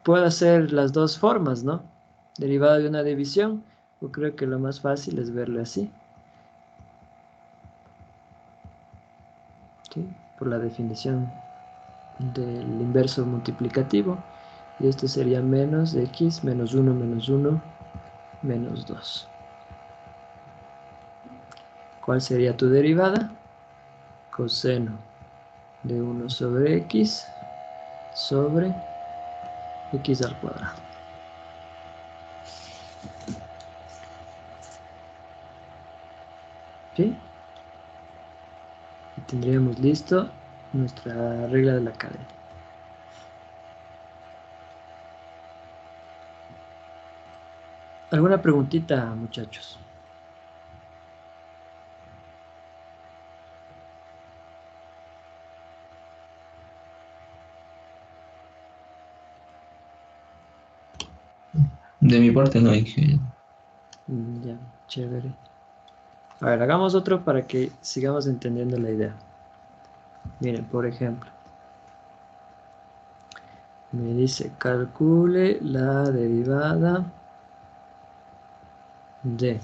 puedo hacer las dos formas, ¿no? Derivada de una división, yo creo que lo más fácil es verlo así. ¿Sí? Por la definición del inverso multiplicativo. Y esto sería menos x menos 1 menos 1 menos 2. ¿Cuál sería tu derivada? Coseno de 1 sobre x sobre x al cuadrado. ¿Sí? Y tendríamos listo nuestra regla de la cadena. ¿Alguna preguntita, muchachos? De mi parte no hay que... Ya, chévere. A ver, hagamos otro para que sigamos entendiendo la idea. Miren, por ejemplo, me dice calcule la derivada de...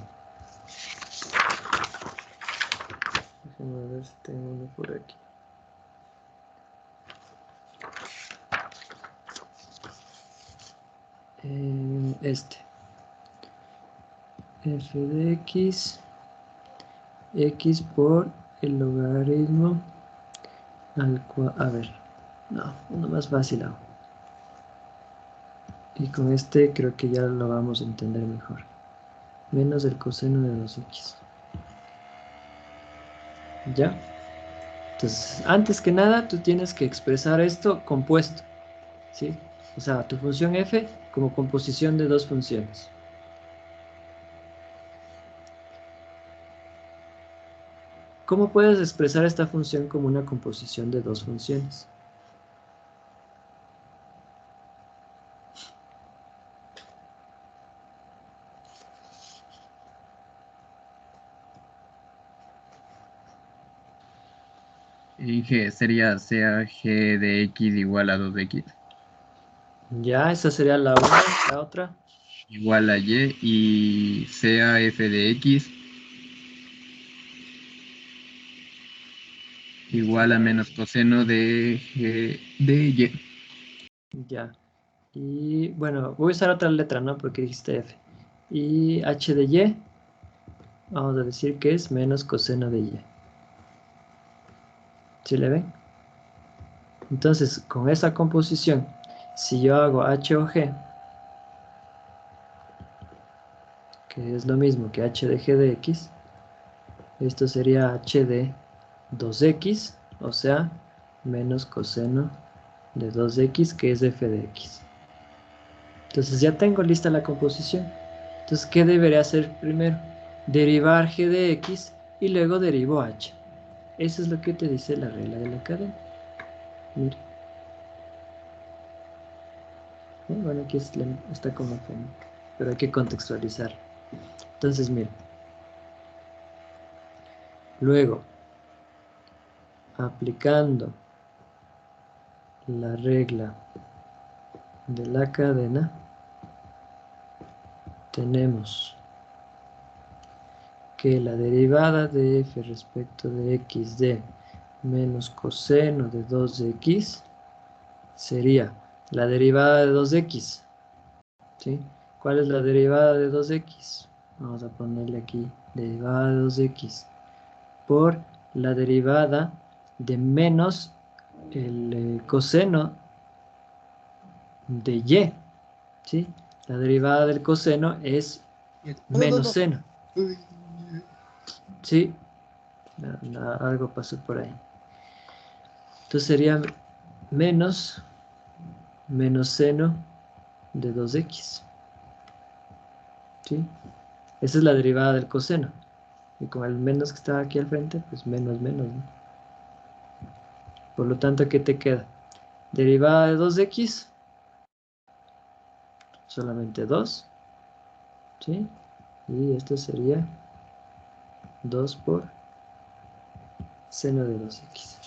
Déjenme ver si tengo uno por aquí. Este. F de x por el logaritmo al cuadrado. A ver, no, uno más fácil hago. Y con este creo que ya lo vamos a entender mejor. Menos el coseno de 2x. ¿Ya? Entonces, antes que nada, tú tienes que expresar esto compuesto, ¿sí? O sea, tu función f como composición de dos funciones. ¿Cómo puedes expresar esta función como una composición de dos funciones? En G sería sea G de X igual a 2X Ya, esa sería la una, la otra. igual a Y y sea F de X igual a menos coseno de G de Y. Ya. Y bueno, voy a usar otra letra, ¿no? Porque dijiste F. Y h de y, vamos a decir que es menos coseno de y. ¿Sí le ven? Entonces, con esa composición, si yo hago h o g, que es lo mismo que h de g de x, esto sería h de 2x, o sea, menos coseno de 2x, que es f de x. Entonces ya tengo lista la composición. Entonces, ¿qué debería hacer primero? Derivar g de x y luego derivo h. Eso es lo que te dice la regla de la cadena. Mire. Bueno, aquí está como f, ¿no? Pero hay que contextualizar. Entonces, mire. Luego, aplicando la regla de la cadena, tenemos que la derivada de f respecto de x de menos coseno de 2 de x sería la derivada de 2x, ¿sí? ¿Cuál es la derivada de 2x? Vamos a ponerle aquí, derivada de 2x por la derivada de menos el coseno de y, ¿sí? La derivada del coseno es menos seno, ¿sí? Algo pasó por ahí. Entonces sería menos seno de 2x, ¿sí? Esa es la derivada del coseno. Y con el menos que estaba aquí al frente, pues menos, ¿no? Por lo tanto, ¿qué te queda? Derivada de 2x, solamente 2, ¿sí? Y esto sería 2 por seno de 2x.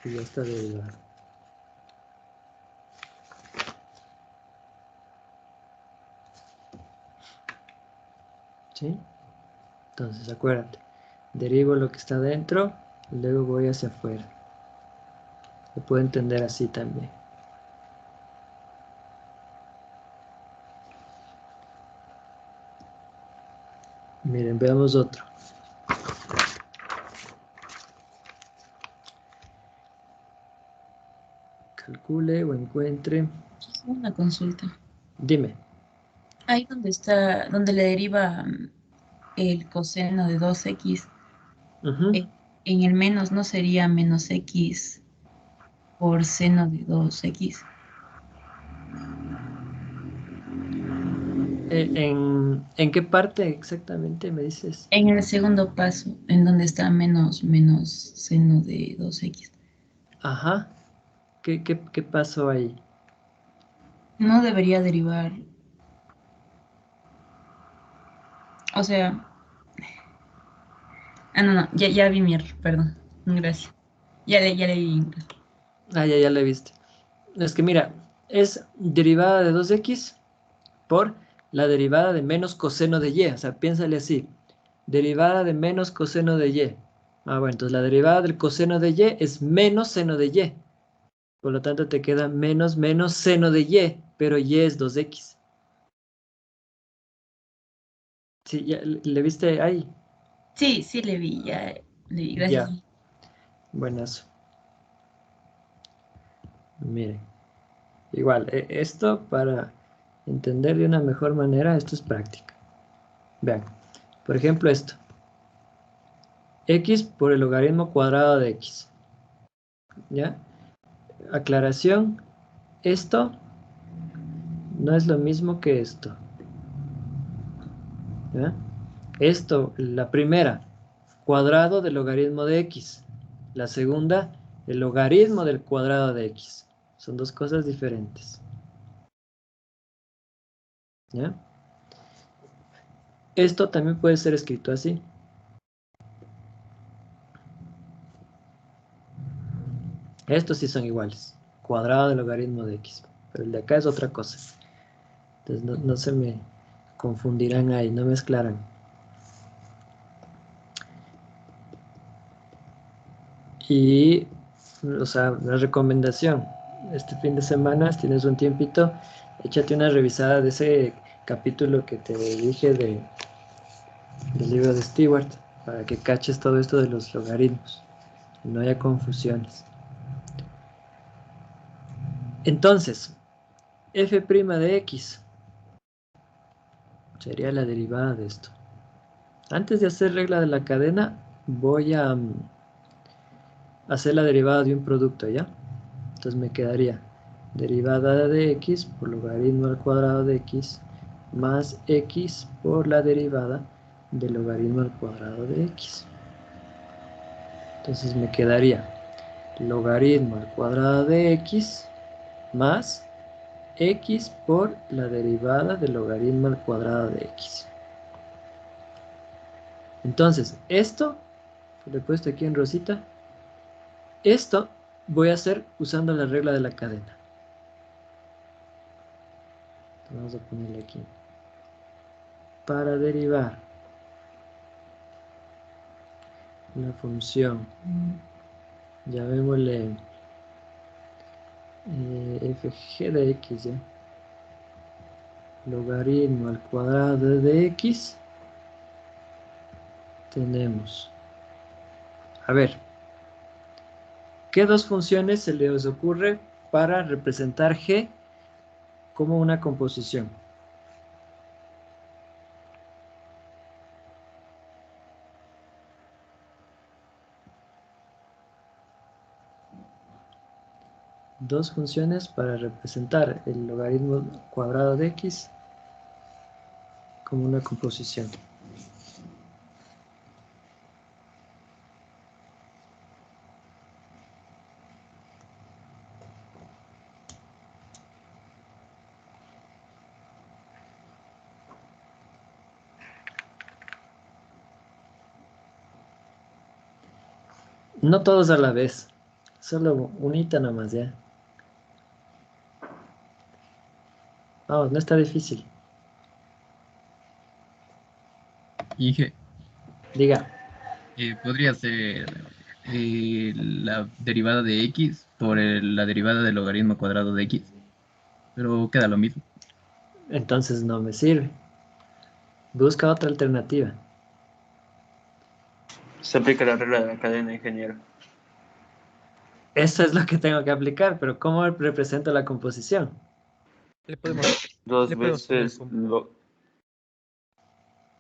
Y ya está derivada. ¿Sí? Entonces, acuérdate, derivo lo que está dentro y luego voy hacia afuera. Se puede entender así también. Miren, veamos otro. calcule o encuentre. Una consulta. Dime. Ahí donde le deriva el coseno de 2x, Ujú. en el menos no sería menos x por seno de 2x. ¿En qué parte exactamente me dices? En el segundo paso, en donde está menos seno de 2x. Ajá. ¿Qué pasó ahí? No debería derivar. O sea, no, ya vi mi error, perdón. Gracias. Ya le vi. Ah, ya le viste. Es que mira, es derivada de 2x por la derivada de menos coseno de y. O sea, piénsale así. Derivada de menos coseno de y. Ah, bueno, entonces la derivada del coseno de y es menos seno de y. Por lo tanto, te queda menos seno de y, pero y es 2x. Sí, ya, ¿le viste ahí? Sí, le vi, ya le vi, gracias. Ya, buenazo. Miren, igual, esto para entender de una mejor manera, esto es práctica. Vean, por ejemplo esto. X por el logaritmo cuadrado de X. ¿Ya? Aclaración, esto no es lo mismo que esto. ¿Ya? Esto, la primera, cuadrado del logaritmo de X. La segunda, el logaritmo del cuadrado de X. Son dos cosas diferentes. ¿Ya? Esto también puede ser escrito así. Estos sí son iguales. Cuadrado del logaritmo de X. Pero el de acá es otra cosa. Entonces no se me confundirán ahí, no mezclarán. Y, o sea, una recomendación. Este fin de semana, si tienes un tiempito, échate una revisada de ese capítulo que te dije del libro de Stewart, para que caches todo esto de los logaritmos y no haya confusiones. Entonces, f' de x sería la derivada de esto. Antes de hacer regla de la cadena, voy a hacer la derivada de un producto, ¿ya? Entonces me quedaría derivada de x por logaritmo al cuadrado de x más x por la derivada del logaritmo al cuadrado de x. Entonces me quedaría logaritmo al cuadrado de x más x por la derivada del logaritmo al cuadrado de x. Entonces, esto, que lo he puesto aquí en rosita, esto voy a hacer usando la regla de la cadena. Vamos a ponerle aquí. Para derivar una función, llamémosle fg de x, ¿ya? Logaritmo al cuadrado de x, tenemos, a ver, ¿qué dos funciones se les ocurre para representar g como una composición? Dos funciones para representar el logaritmo cuadrado de x como una composición. No todos a la vez, solo unita nomás, ¿ya? Vamos, no está difícil. Inge, Diga. podría ser la derivada de x por la derivada del logaritmo cuadrado de x, pero queda lo mismo. Entonces no me sirve. Busca otra alternativa. Se aplica la regla de la cadena, ingeniero. Eso es lo que tengo que aplicar, pero ¿cómo represento la composición? Le podemos, Dos le podemos poner veces como, lo...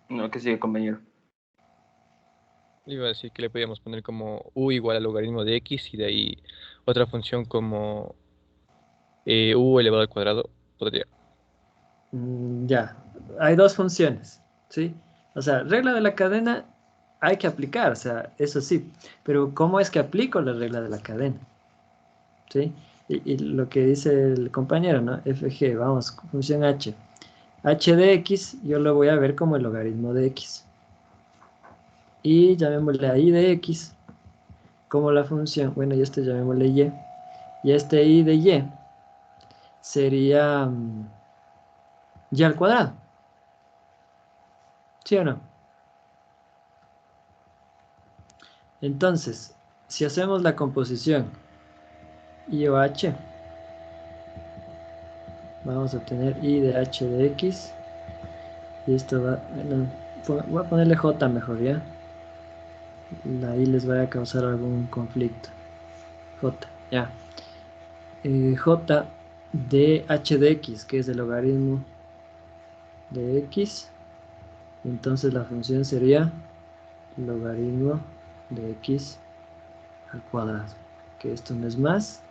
No, que sigue, compañero. le iba a decir que le podíamos poner como u igual al logaritmo de x y de ahí otra función como u elevado al cuadrado. Podría. Ya, hay dos funciones, ¿sí? O sea, regla de la cadena hay que aplicar, o sea, eso sí, pero ¿cómo es que aplico la regla de la cadena? ¿Sí? Y lo que dice el compañero, ¿no? FG, vamos, función h. H de x yo lo voy a ver como el logaritmo de x. Y llamémosle a y de x como la función, bueno, y este llamémosle y. Y este y de y sería y al cuadrado. ¿Sí o no? Entonces, si hacemos la composición I o h, vamos a obtener I de h de x. Y esto va, bueno, voy a ponerle j mejor, ¿ya? La I les vaya a causar algún conflicto. J, ya. J de h de x, que es el logaritmo de x. Entonces la función sería logaritmo de x al cuadrado, que esto no es más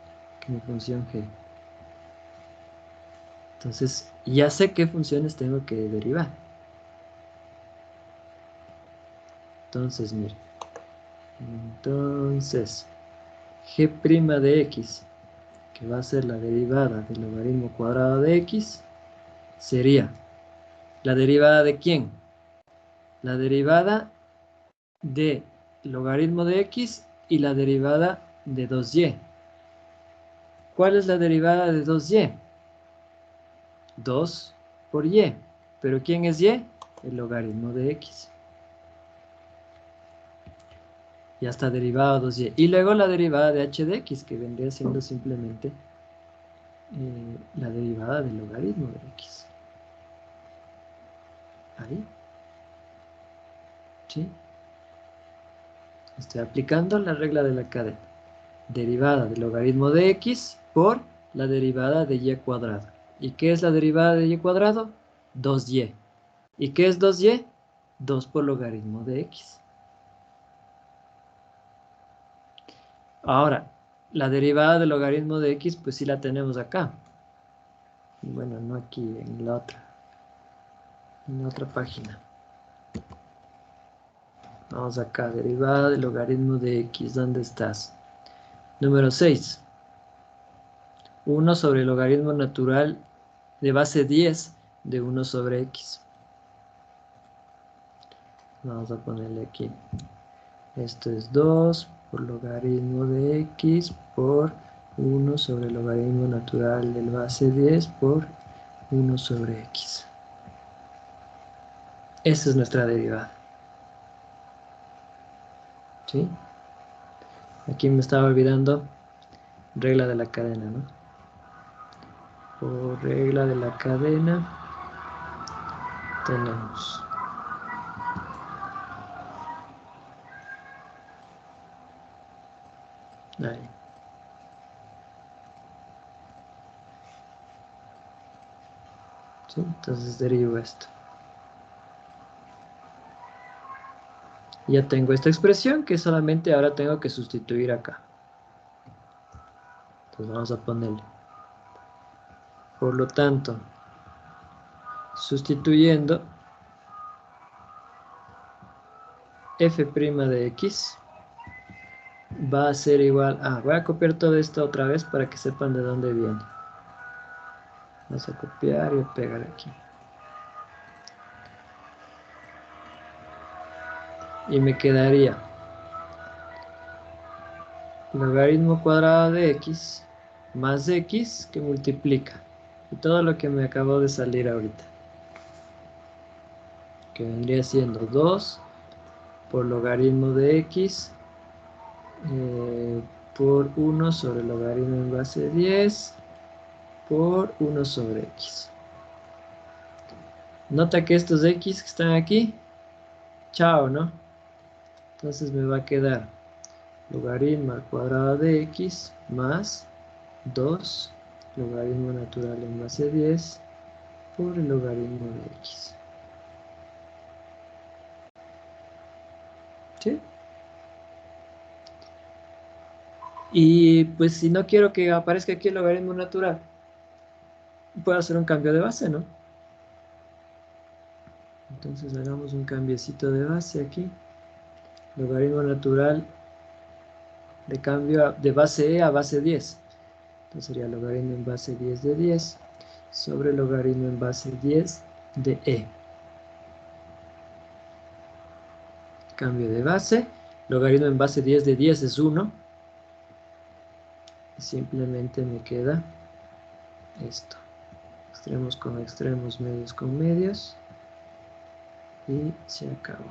que mi función g. Entonces ya sé qué funciones tengo que derivar. Entonces, mire. Entonces, g' de x, que va a ser la derivada del logaritmo cuadrado de x, sería la derivada de ¿quién? La derivada de logaritmo de x y la derivada de 2y. ¿Cuál es la derivada de 2y? 2 por y. ¿Pero quién es y? El logaritmo de x. Ya está derivada 2y. Y luego la derivada de h de x, que vendría siendo simplemente la derivada del logaritmo de x. Ahí. ¿Sí? Estoy aplicando la regla de la cadena. Derivada del logaritmo de x por la derivada de y cuadrado. ¿Y qué es la derivada de y cuadrado? 2y. ¿Y qué es 2y? 2 por logaritmo de x. Ahora, la derivada del logaritmo de x, pues sí la tenemos acá. Bueno, no aquí, en la otra página. Vamos acá, derivada del logaritmo de x. ¿Dónde estás? Número 6. 1 sobre el logaritmo natural de base 10 de 1 sobre x. Vamos a ponerle aquí. Esto es 2 por logaritmo de x por 1 sobre el logaritmo natural del base 10 por 1 sobre x. Esa es nuestra derivada. ¿Sí? Aquí me estaba olvidando regla de la cadena, ¿no? Por regla de la cadena tenemos ahí. ¿Sí? Entonces derivo esto. Ya tengo esta expresión que solamente ahora tengo que sustituir acá. Entonces vamos a ponerle. Por lo tanto, sustituyendo f' de x va a ser igual a... Voy a copiar todo esto otra vez para que sepan de dónde viene. Vamos a copiar y pegar aquí. Y me quedaría logaritmo cuadrado de x más x que multiplica. Y todo lo que me acabó de salir ahorita. Que vendría siendo 2 por logaritmo de x por 1 sobre logaritmo en base 10 por 1 sobre x. Nota que estos x que están aquí, chao, ¿no? Entonces me va a quedar logaritmo al cuadrado de x más 2 logaritmo natural en base 10 por el logaritmo de x. ¿Sí? Y pues si no quiero que aparezca aquí el logaritmo natural, puedo hacer un cambio de base, ¿no? Entonces hagamos un cambiecito de base aquí. Logaritmo natural de cambio de base e a base 10. Entonces sería logaritmo en base 10 de 10 sobre logaritmo en base 10 de e. Cambio de base. Logaritmo en base 10 de 10 es 1. Simplemente me queda esto. Extremos con extremos, medios con medios. Y se acabó.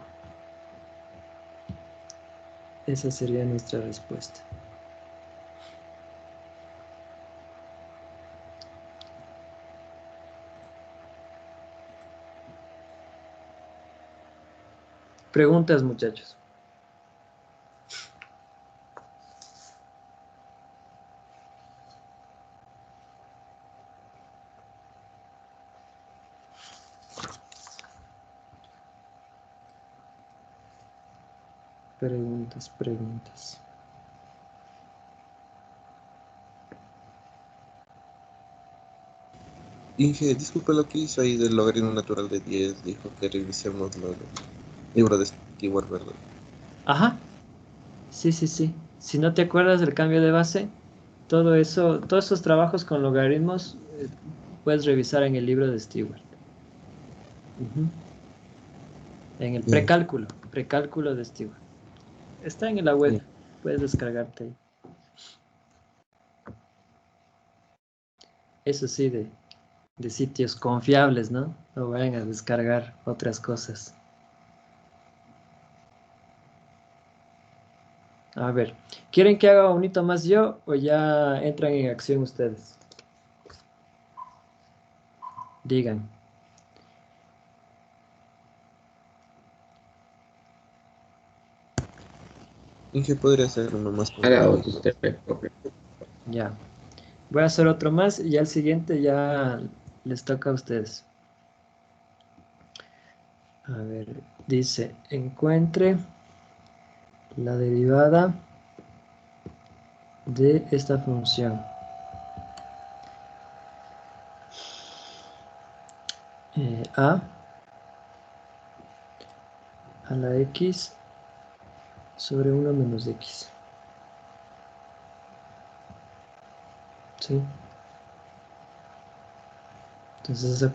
Esa sería nuestra respuesta. Preguntas, muchachos. Preguntas. Inge, disculpa lo que hizo ahí del logaritmo natural de 10. Dijo que revisemos los libros de Stewart, ¿verdad? Ajá. Sí. Si no te acuerdas del cambio de base, todo eso, todos esos trabajos con logaritmos puedes revisar en el libro de Stewart. En el Bien. precálculo de Stewart. Está en la web, puedes descargarte ahí. Eso sí, de sitios confiables, ¿no? No vayan a descargar otras cosas. A ver, ¿quieren que haga un hito más yo o ya entran en acción ustedes? Digan. Inge podría hacer uno más con Haga Gaby. otro usted, profe. Ya. Voy a hacer otro más y al siguiente ya les toca a ustedes. A ver, dice, encuentre la derivada de esta función. A la x sobre 1 menos x. ¿Sí? Entonces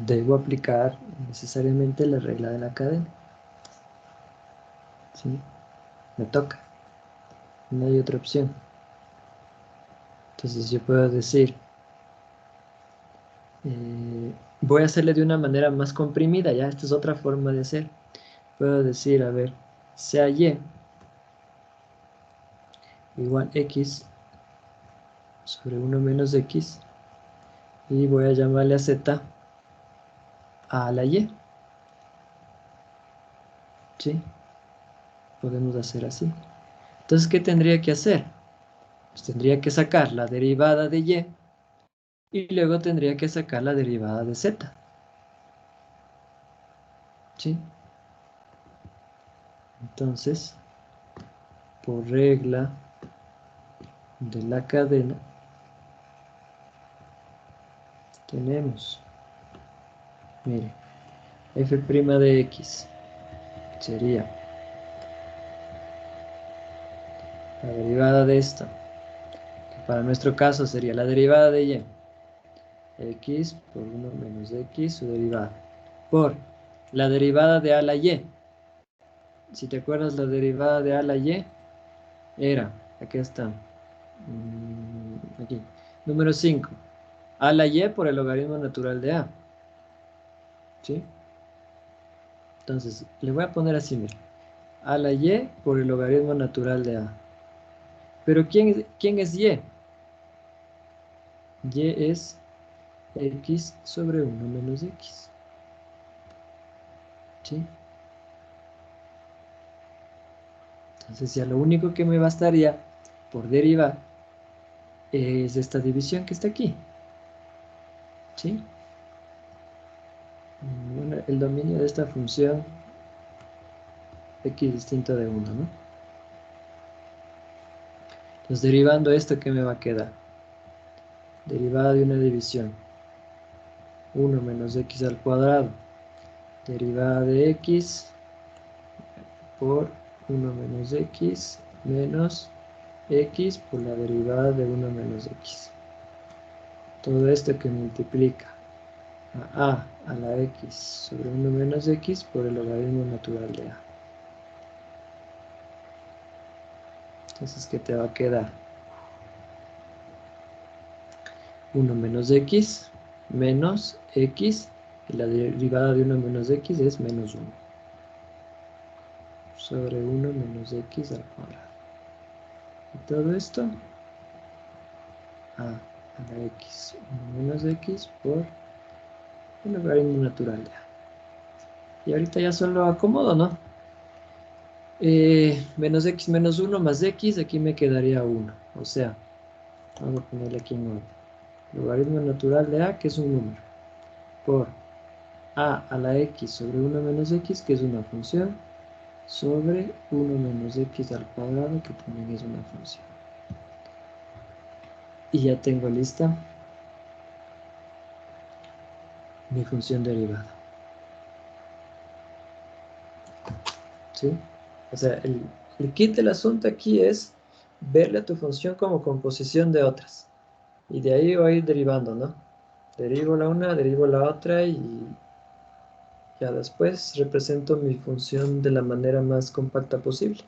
debo aplicar necesariamente la regla de la cadena. ¿Sí? Me toca. No hay otra opción. Entonces yo puedo decir, voy a hacerle de una manera más comprimida, ya esta es otra forma de hacer. Puedo decir, a ver, sea y igual x sobre 1 menos x y voy a llamarle a z a la y. ¿Sí? Podemos hacer así. Entonces, ¿qué tendría que hacer? Pues tendría que sacar la derivada de y luego tendría que sacar la derivada de z. ¿Sí? Entonces, por regla de la cadena, tenemos, mire, f' de x sería la derivada de esta, que para nuestro caso sería la derivada de y, x por 1 menos x, su derivada, por la derivada de a la y. Si te acuerdas, la derivada de a la y era, aquí está, aquí, número 5, a la y por el logaritmo natural de a. ¿Sí? Entonces, le voy a poner así, mira, a la y por el logaritmo natural de a. Pero ¿quién es y? Y es x sobre 1 menos x. ¿Sí? Entonces ya lo único que me bastaría por derivar es esta división que está aquí. ¿Sí? Bueno, el dominio de esta función x distinto de 1, ¿no? Entonces derivando esto, ¿qué me va a quedar? Derivada de una división. 1 menos x al cuadrado. Derivada de x por 1 menos x menos x por la derivada de 1 menos x. Todo esto que multiplica a la x sobre 1 menos x por el logaritmo natural de a. Entonces, ¿qué te va a quedar? 1 menos x menos x, y la derivada de 1 menos x es menos 1. Sobre 1 menos x al cuadrado. Y todo esto a la x, 1 menos x por el logaritmo natural de a. Y ahorita ya solo acomodo, ¿no? Menos x menos 1 más x, aquí me quedaría 1. O sea, vamos a ponerle aquí en orden. Logaritmo natural de a, que es un número, por a la x sobre 1 menos x, que es una función, sobre 1 menos x al cuadrado, que también es una función. Y ya tengo lista mi función derivada. ¿Sí? O sea, el kit del asunto aquí es verle a tu función como composición de otras. Y de ahí voy a ir derivando, ¿no? Derivo la una, derivo la otra y ya después represento mi función de la manera más compacta posible.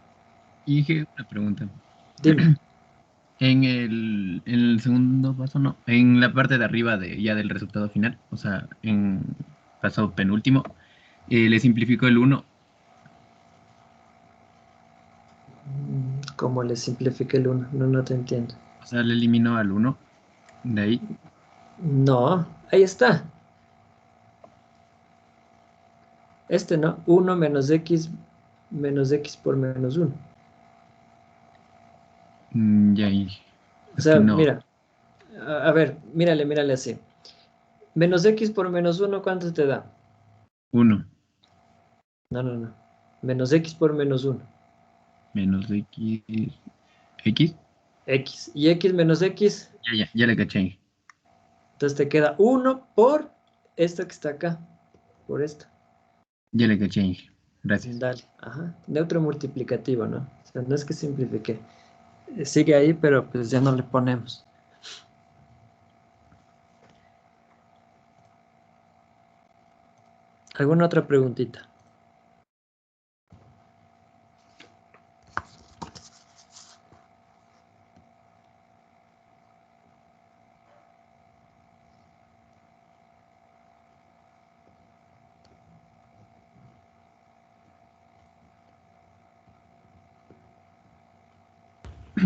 Y dije una pregunta. Dime. En el segundo paso, no. En la parte de arriba ya del resultado final, o sea, en paso penúltimo, le simplificó el 1. ¿Cómo le simplifique el 1? No te entiendo. O sea, le eliminó al 1. De ahí. No, ahí está. Este no, 1 menos x por menos 1. Ya ahí. O Es que sea, no. mira, a ver, mírale así. Menos x por menos 1, ¿cuánto te da? 1 No. Menos x por menos 1. menos x. ¿X? X. Y x menos x, Ya le caché. entonces te queda 1 por esto que está acá. Por esto. Ya le caché. Gracias. Dale, ajá. Neutro multiplicativo, ¿no? O sea, no es que simplifique. Sigue ahí, pero pues ya no le ponemos. ¿Alguna otra preguntita?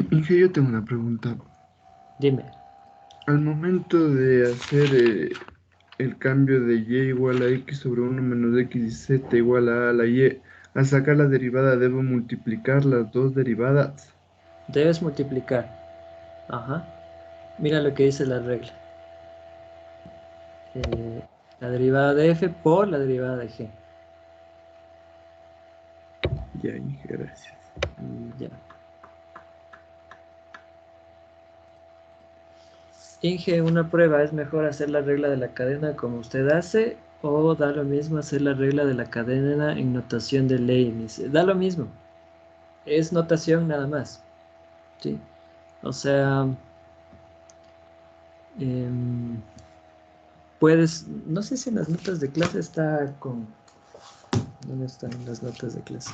Inge, yo tengo una pregunta. Dime. Al momento de hacer el cambio de y igual a x sobre 1 menos x y z igual a la y, al sacar la derivada debo multiplicar las dos derivadas. Debes multiplicar. Ajá. Mira lo que dice la regla. La derivada de f por la derivada de g. Ya, Inge, gracias. Ya. Inge, una prueba, ¿es mejor hacer la regla de la cadena como usted hace o da lo mismo hacer la regla de la cadena en notación de Leibniz? Da lo mismo, es notación nada más, ¿sí? O sea, puedes, no sé si en las notas de clase está con... ¿Dónde están las notas de clase?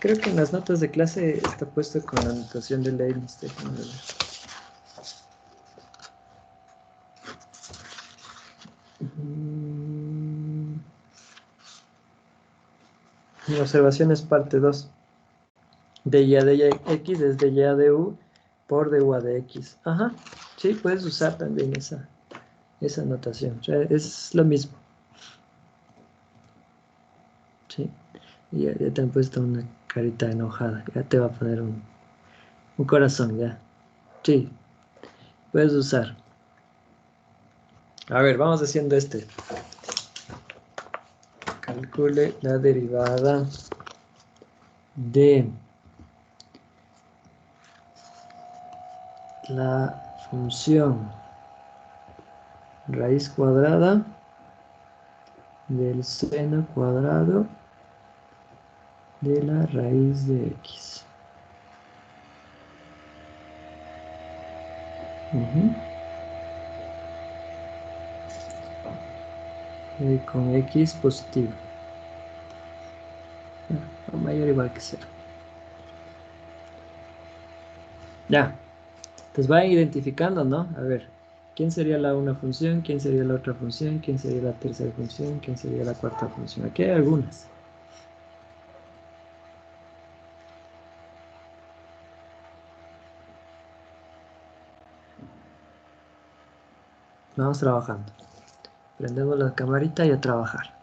Creo que en las notas de clase está puesto con la notación de Leibniz, déjame ver. Observaciones parte 2. De y a de x es de y a de u por de u a de x. Ajá, sí, puedes usar también esa notación. O sea, es lo mismo. Sí, y ya te han puesto una Carita enojada. Ya te va a poner un corazón, ya. Sí, puedes usar. A ver, vamos haciendo este. Calcule la derivada de la función raíz cuadrada del seno cuadrado de la raíz de x. Y con x positivo. O mayor o igual que 0. Ya. Entonces vayan identificando, ¿no? A ver, ¿quién sería la una función? ¿Quién sería la otra función? ¿Quién sería la tercera función? ¿Quién sería la cuarta función? Aquí hay algunas. Vamos trabajando. Prendemos la camarita y a trabajar.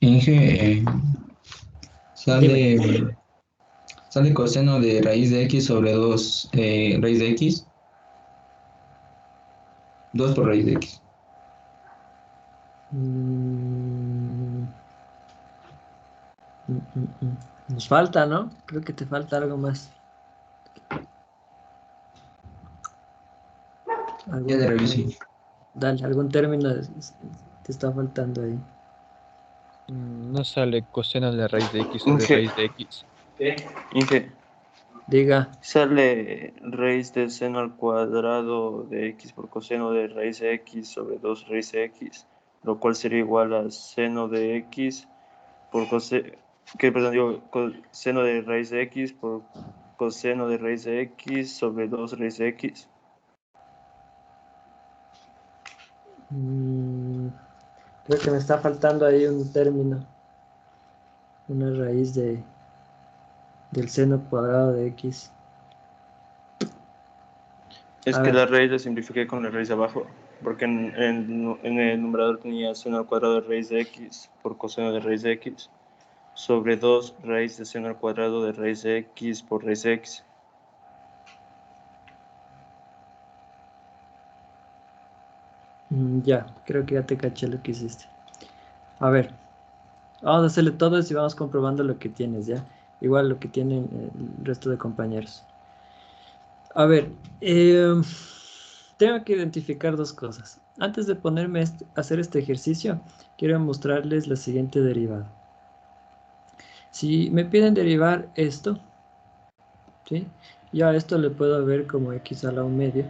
Inge, Dime. sale coseno de raíz de x sobre 2 raíz de x. 2 por raíz de x. Nos falta, ¿no? Creo que te falta algo más. Ya le revisé. Dale, algún término te está faltando ahí. No sale coseno de la raíz de x sobre Inge. raíz de x. Inge, Diga. sale raíz de seno al cuadrado de x por coseno de raíz de x sobre 2 raíz de x, lo cual sería igual a seno de x por coseno de raíz de x por coseno de raíz de x sobre 2 raíz de x. Creo que me está faltando ahí un término. Una raíz del seno cuadrado de x. Es que la raíz la simplifiqué con la raíz de abajo, porque en el numerador tenía seno al cuadrado de raíz de x por coseno de raíz de x sobre 2 raíz de seno al cuadrado de raíz de x por raíz de x. Ya, creo que ya te caché lo que hiciste. A ver, vamos a hacerle todo y vamos comprobando lo que tienes, ¿ya? Igual lo que tienen el resto de compañeros. A ver, tengo que identificar dos cosas. Antes de ponerme a hacer este ejercicio, quiero mostrarles la siguiente derivada. Si me piden derivar esto, ¿sí? Yo a esto le puedo ver como x a la 1/2,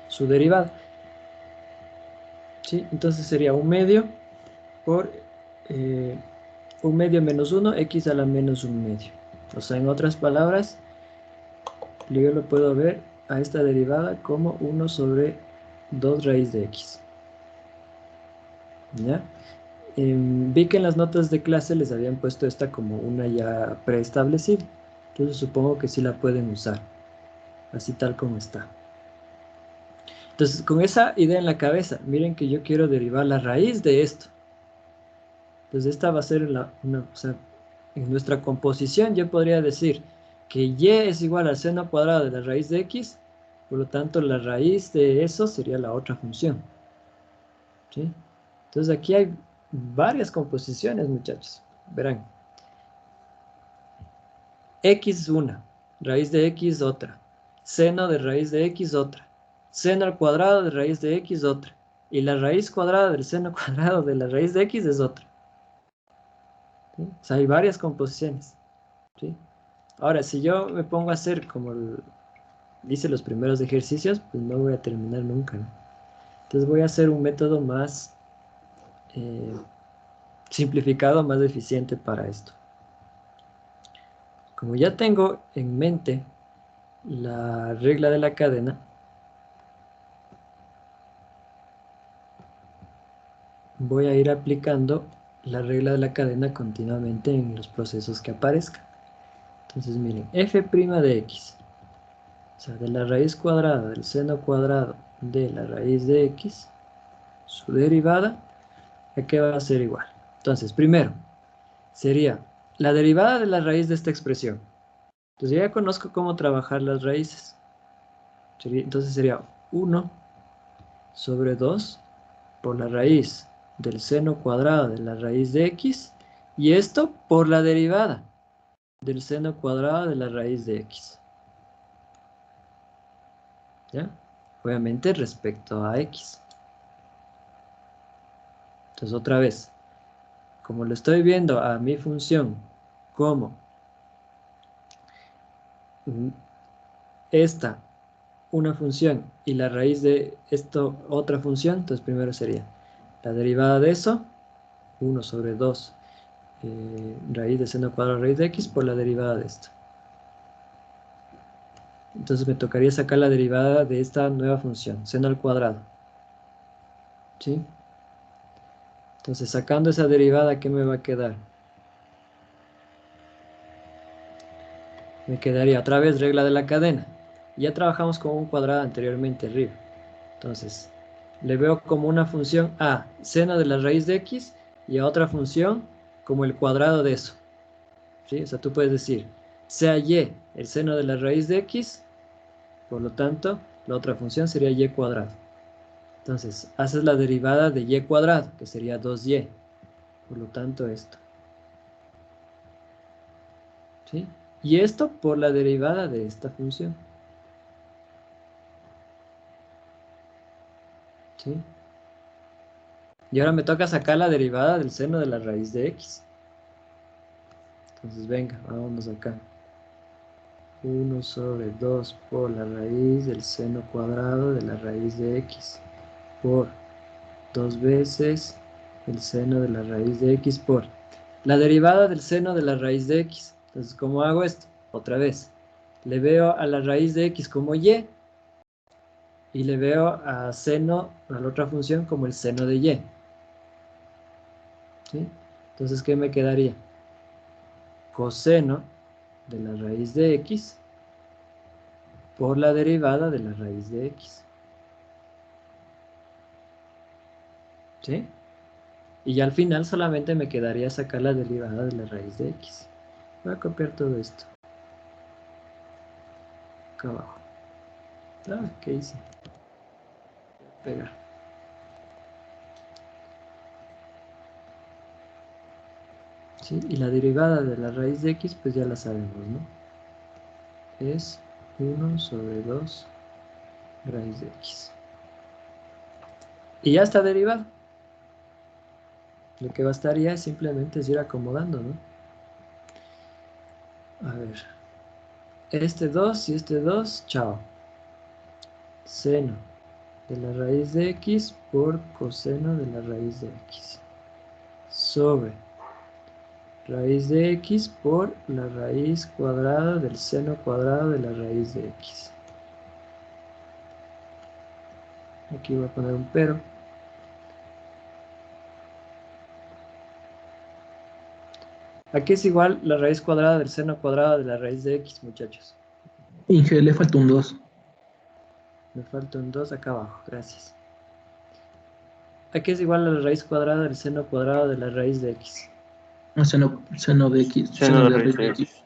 su derivada. ¿Sí? Entonces sería 1/2 por 1/2 menos 1, x a la menos 1/2. O sea, en otras palabras, yo lo puedo ver a esta derivada como 1 sobre 2 raíz de x. ¿Ya? Vi que en las notas de clase les habían puesto esta como una ya preestablecida. Entonces supongo que sí la pueden usar. Así tal como está. Entonces, con esa idea en la cabeza, miren que yo quiero derivar la raíz de esto. Entonces, esta va a ser o sea, en nuestra composición yo podría decir que y es igual al seno cuadrado de la raíz de x, por lo tanto la raíz de eso sería la otra función. ¿Sí? Entonces aquí hay varias composiciones, muchachos. Verán. X es una, raíz de x otra, seno de raíz de x otra, seno al cuadrado de raíz de x otra, y la raíz cuadrada del seno cuadrado de la raíz de x es otra. ¿Sí? O sea, hay varias composiciones. ¿Sí? Ahora, si yo me pongo a hacer como dice los primeros ejercicios, pues no voy a terminar nunca, ¿no? Entonces voy a hacer un método más simplificado, más eficiente para esto. Como ya tengo en mente la regla de la cadena, voy a ir aplicando la regla de la cadena continuamente en los procesos que aparezcan. Entonces miren, f' de x, o sea, de la raíz cuadrada del seno cuadrado de la raíz de x, su derivada, aquí va a ser igual. Entonces, primero, sería la derivada de la raíz de esta expresión. Entonces ya conozco cómo trabajar las raíces. Entonces sería 1 sobre 2 por la raíz del seno cuadrado de la raíz de x, y esto por la derivada del seno cuadrado de la raíz de x. ¿Ya? Obviamente respecto a x. Entonces otra vez, como lo estoy viendo a mi función como esta una función y la raíz de esto otra función, entonces primero sería la derivada de eso, 1 sobre 2 raíz de seno cuadrado raíz de x por la derivada de esto. Entonces me tocaría sacar la derivada de esta nueva función, seno al cuadrado. ¿Sí? Entonces sacando esa derivada, ¿qué me va a quedar? Me quedaría otra vez regla de la cadena. Ya trabajamos con un cuadrado anteriormente arriba. Entonces, le veo como una función a seno de la raíz de x y a otra función como el cuadrado de eso. ¿Sí? O sea, tú puedes decir, sea y el seno de la raíz de x, por lo tanto, la otra función sería y cuadrado. Entonces, haces la derivada de y cuadrado, que sería 2y. Por lo tanto, esto. ¿Sí? Y esto por la derivada de esta función. ¿Sí? Y ahora me toca sacar la derivada del seno de la raíz de x. Entonces, venga, vámonos acá. 1 sobre 2 por la raíz del seno cuadrado de la raíz de x por 2 veces el seno de la raíz de x por la derivada del seno de la raíz de x. Entonces, ¿cómo hago esto? Otra vez. Le veo a la raíz de x como y y le veo a seno, a la otra función, como el seno de y. ¿Sí? Entonces, ¿qué me quedaría? Coseno de la raíz de x por la derivada de la raíz de x. ¿Sí? Y ya al final solamente me quedaría sacar la derivada de la raíz de x. Voy a copiar todo esto. Acá abajo. Ah, ¿qué hice? Voy a pegar. ¿Sí? Y la derivada de la raíz de x, pues ya la sabemos, ¿no? Es 1 sobre 2 raíz de x. Y ya está derivado. Lo que bastaría simplemente es ir acomodando, ¿no? A ver. Este 2 y este 2, chao. Seno de la raíz de x por coseno de la raíz de x. Sobre raíz de x por la raíz cuadrada del seno cuadrado de la raíz de x. Aquí voy a poner un pero. Aquí es igual la raíz cuadrada del seno cuadrado de la raíz de x, muchachos. Inge, le falta un 2. Me falta un 2 acá abajo, gracias. Aquí es igual a la raíz cuadrada del seno cuadrado de la raíz de x. No, seno de x. Seno de raíz de x.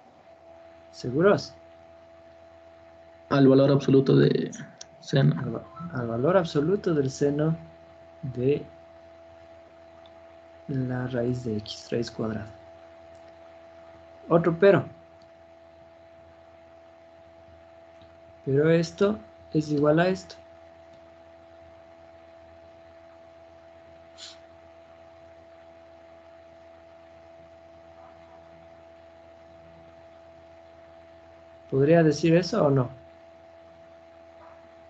¿Seguros? Al valor absoluto de seno. Al valor absoluto del seno de la raíz de x, raíz cuadrada. Otro pero. Pero esto es igual a esto. ¿Podría decir eso o no?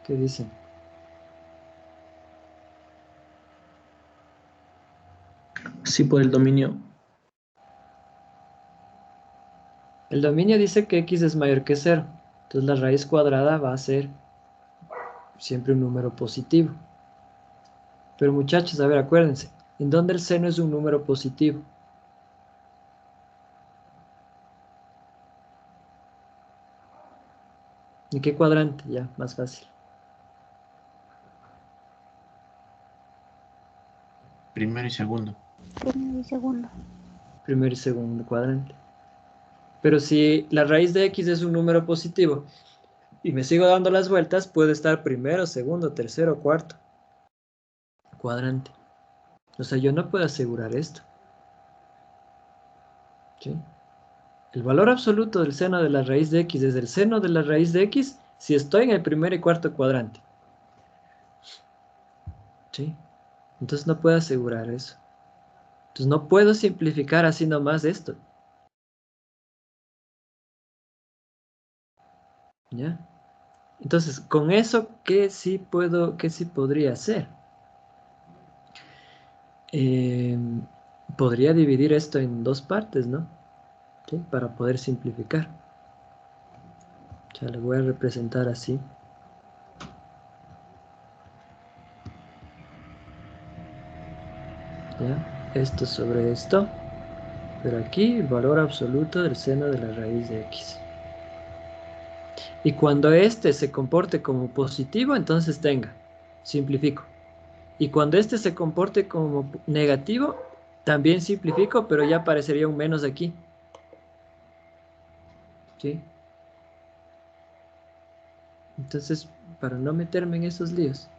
¿Qué dicen? Sí, por el dominio. El dominio dice que x es mayor que 0. Entonces la raíz cuadrada va a ser siempre un número positivo. Pero muchachos, a ver, acuérdense. ¿En dónde el seno es un número positivo? ¿En qué cuadrante? Ya, más fácil. Primero y segundo. Primero y segundo. Primer y segundo cuadrante. Pero si la raíz de x es un número positivo y me sigo dando las vueltas, puede estar primero, segundo, tercero, cuarto cuadrante. O sea, yo no puedo asegurar esto. ¿Sí? El valor absoluto del seno de la raíz de x es el seno de la raíz de x si estoy en el primer y cuarto cuadrante. ¿Sí? Entonces no puedo asegurar eso. Entonces no puedo simplificar así nomás esto. ¿Ya? Entonces, con eso, ¿qué sí podría hacer? Podría dividir esto en dos partes, ¿no? ¿Sí? Para poder simplificar. Ya lo voy a representar así. ¿Ya? Esto sobre esto. Pero aquí el valor absoluto del seno de la raíz de x. Y cuando este se comporte como positivo, entonces tenga. Simplifico. Y cuando este se comporte como negativo, También simplifico, pero ya aparecería un menos aquí. ¿Sí? Entonces, para no meterme en esos líos,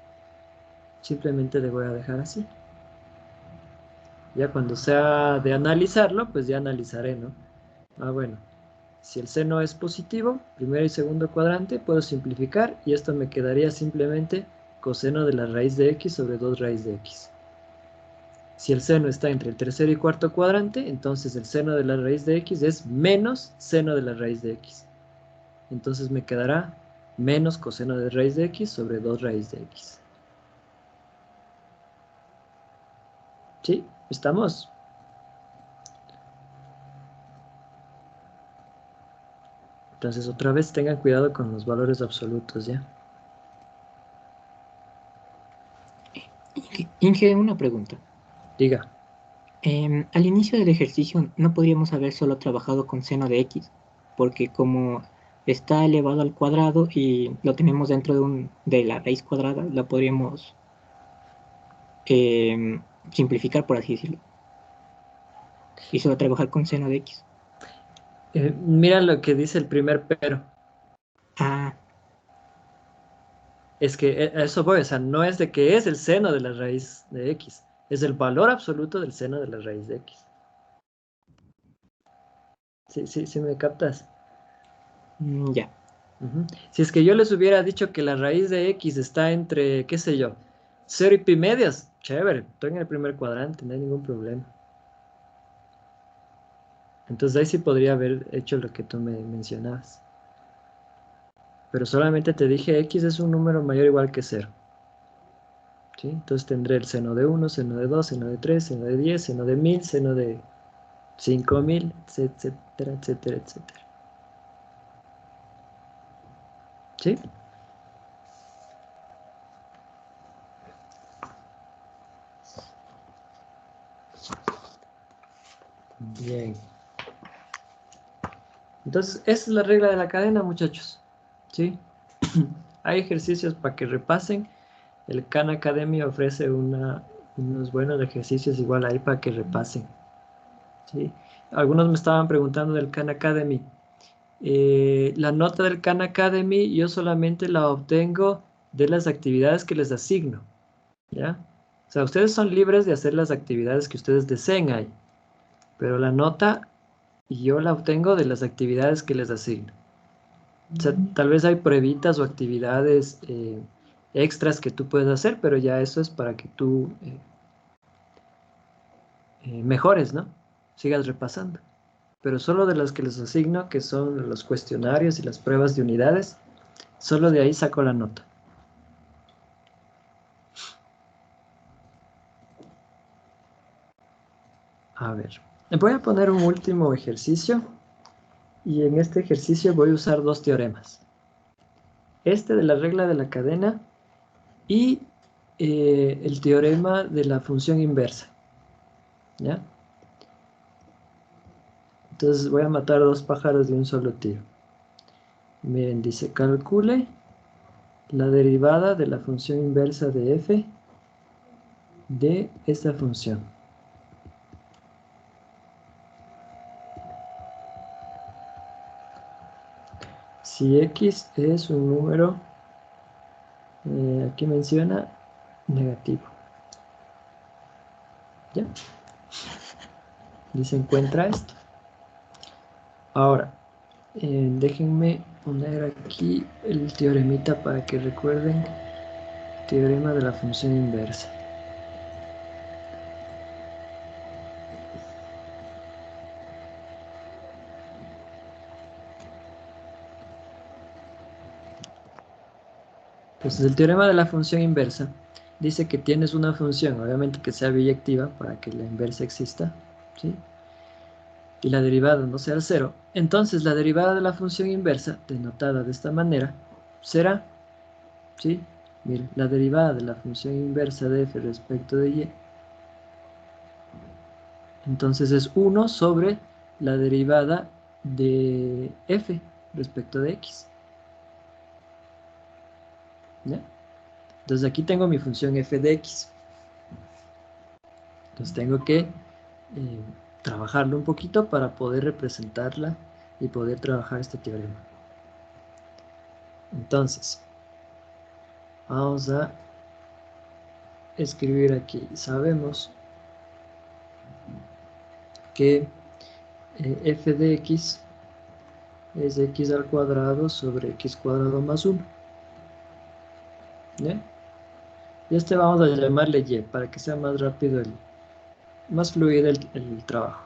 simplemente le voy a dejar así. Ya cuando sea de analizarlo, pues ya analizaré, ¿no? Ah, bueno. Si el seno es positivo, primero y segundo cuadrante, puedo simplificar y esto me quedaría simplemente coseno de la raíz de x sobre 2 raíz de x. Si el seno está entre el tercer y cuarto cuadrante, entonces el seno de la raíz de x es menos seno de la raíz de x. Entonces me quedará menos coseno de raíz de x sobre 2 raíz de x. ¿Sí? ¿Estamos? Entonces otra vez tengan cuidado con los valores absolutos, ¿ya? Inge, una pregunta. Diga. Al inicio del ejercicio no podríamos haber solo trabajado con seno de x, porque como está elevado al cuadrado y lo tenemos dentro de la raíz cuadrada, la podríamos simplificar, por así decirlo, y solo trabajar con seno de x. Mira lo que dice el primer pero. Ah. Es que a eso voy, o sea, no es de que es el seno de la raíz de x, es el valor absoluto del seno de la raíz de x. ¿Sí me captas? Ya. Si es que yo les hubiera dicho que la raíz de x está entre, qué sé yo, 0 y pi medias, chévere, estoy en el primer cuadrante, no hay ningún problema. Entonces ahí sí podría haber hecho lo que tú me mencionabas. Pero solamente te dije x es un número mayor o igual que 0. ¿Sí? Entonces tendré el seno de 1, seno de 2, seno de 3, seno de 10, seno de 1000, seno de 5000, etcétera, etcétera, etcétera. ¿Sí? Bien. Entonces, esa es la regla de la cadena, muchachos. ¿Sí? Hay ejercicios para que repasen. El Khan Academy ofrece unos buenos ejercicios igual ahí para que repasen. ¿Sí? Algunos me estaban preguntando del Khan Academy. La nota del Khan Academy yo solamente la obtengo de las actividades que les asigno. ¿Ya? O sea, ustedes son libres de hacer las actividades que ustedes deseen ahí. Pero la nota yo la obtengo de las actividades que les asigno. O sea, tal vez hay pruebitas o actividades extras que tú puedes hacer, pero ya eso es para que tú mejores, ¿no? Sigas repasando. Pero solo de las que les asigno, que son los cuestionarios y las pruebas de unidades, solo de ahí saco la nota. A ver, voy a poner un último ejercicio y en este ejercicio voy a usar dos teoremas. Este de la regla de la cadena y el teorema de la función inversa. ¿Ya? Entonces voy a matar dos pájaros de un solo tiro. Miren, dice, calcule la derivada de la función inversa de f de esta función. Si x es un número, aquí menciona negativo. ¿Ya? Dice, encuentra esto. Ahora, déjenme poner aquí el teoremita para que recuerden. Teorema de la función inversa. Entonces, el teorema de la función inversa dice que tienes una función, obviamente que sea biyectiva para que la inversa exista, ¿sí? Y la derivada no sea el cero. Entonces, la derivada de la función inversa, denotada de esta manera, será, ¿sí? Mire, la derivada de la función inversa de f respecto de y. Entonces, es 1 sobre la derivada de f respecto de x. ¿Ya? Entonces aquí tengo mi función f de x. Entonces tengo que trabajarlo un poquito para poder representarla y poder trabajar este teorema. Entonces, vamos a escribir aquí. Sabemos que f de x es x al cuadrado sobre x cuadrado más 1. ¿Ya? Y este vamos a llamarle y para que sea más rápido, más fluido el trabajo.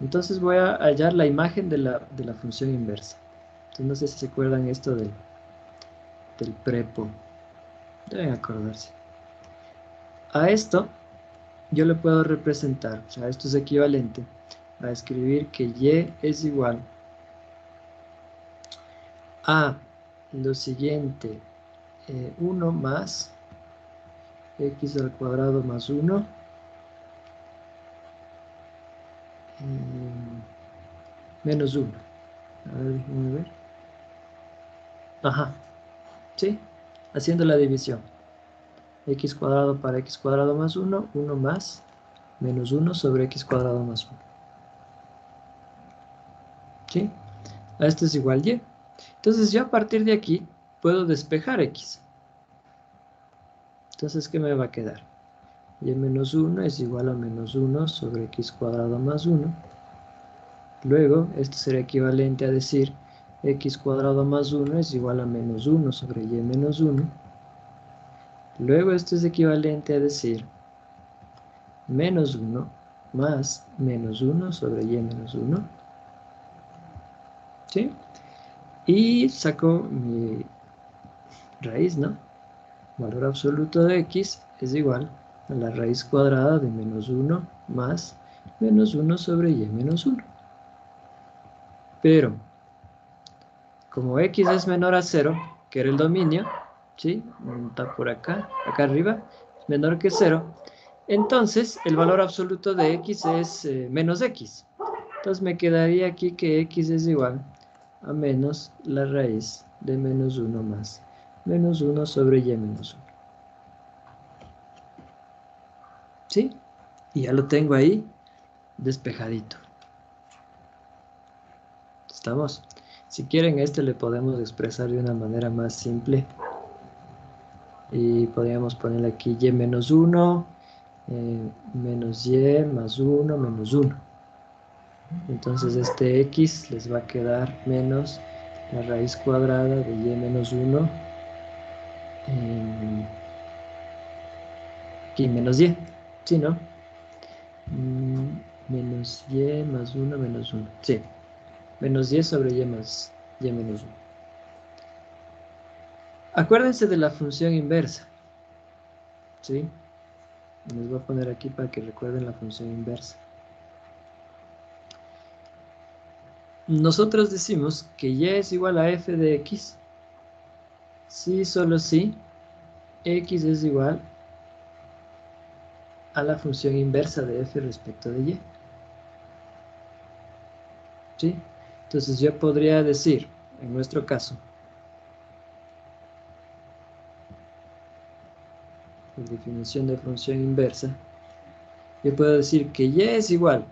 Entonces voy a hallar la imagen de la función inversa. Entonces no sé si se acuerdan esto del prepo. Deben acordarse. A esto yo le puedo representar, o sea, esto es equivalente a escribir que y es igual a lo siguiente, 1 más x al cuadrado más 1 menos 1. A ver, déjenme ver. Ajá, ¿sí? Haciendo la división. X cuadrado para x cuadrado más 1, 1 más menos 1 sobre x cuadrado más 1. ¿Sí? A esto es igual y. Entonces yo a partir de aquí puedo despejar x. Entonces, ¿qué me va a quedar? Y menos 1 es igual a menos 1 sobre x cuadrado más 1. Luego, esto será equivalente a decir x cuadrado más 1 es igual a menos 1 sobre y menos 1. Luego, esto es equivalente a decir menos 1 más menos 1 sobre y menos 1. ¿Sí? Y saco mi raíz, ¿no? Valor absoluto de x es igual a la raíz cuadrada de menos 1 más menos 1 sobre y menos 1. Pero, como x es menor a 0, que era el dominio, ¿sí? Está por acá, acá arriba, es menor que 0. Entonces, el valor absoluto de x es menos x. Entonces, me quedaría aquí que x es igual a menos la raíz de menos 1 más menos 1 sobre y menos 1. ¿Sí? Y ya lo tengo ahí despejadito. ¿Estamos? Si quieren, este le podemos expresar de una manera más simple. Y podríamos ponerle aquí y menos 1, menos y más 1, menos 1. Entonces este x les va a quedar menos la raíz cuadrada de y menos 1. Aquí menos y. ¿Sí, no? Menos y más 1 menos 1. Sí. Menos 10 sobre y menos 1. Acuérdense de la función inversa. ¿Sí? Les voy a poner aquí para que recuerden la función inversa. Nosotros decimos que y es igual a f de x si solo si x es igual a la función inversa de f respecto de y. ¿Sí? Entonces yo podría decir, en nuestro caso, por definición de función inversa, yo puedo decir que y es igual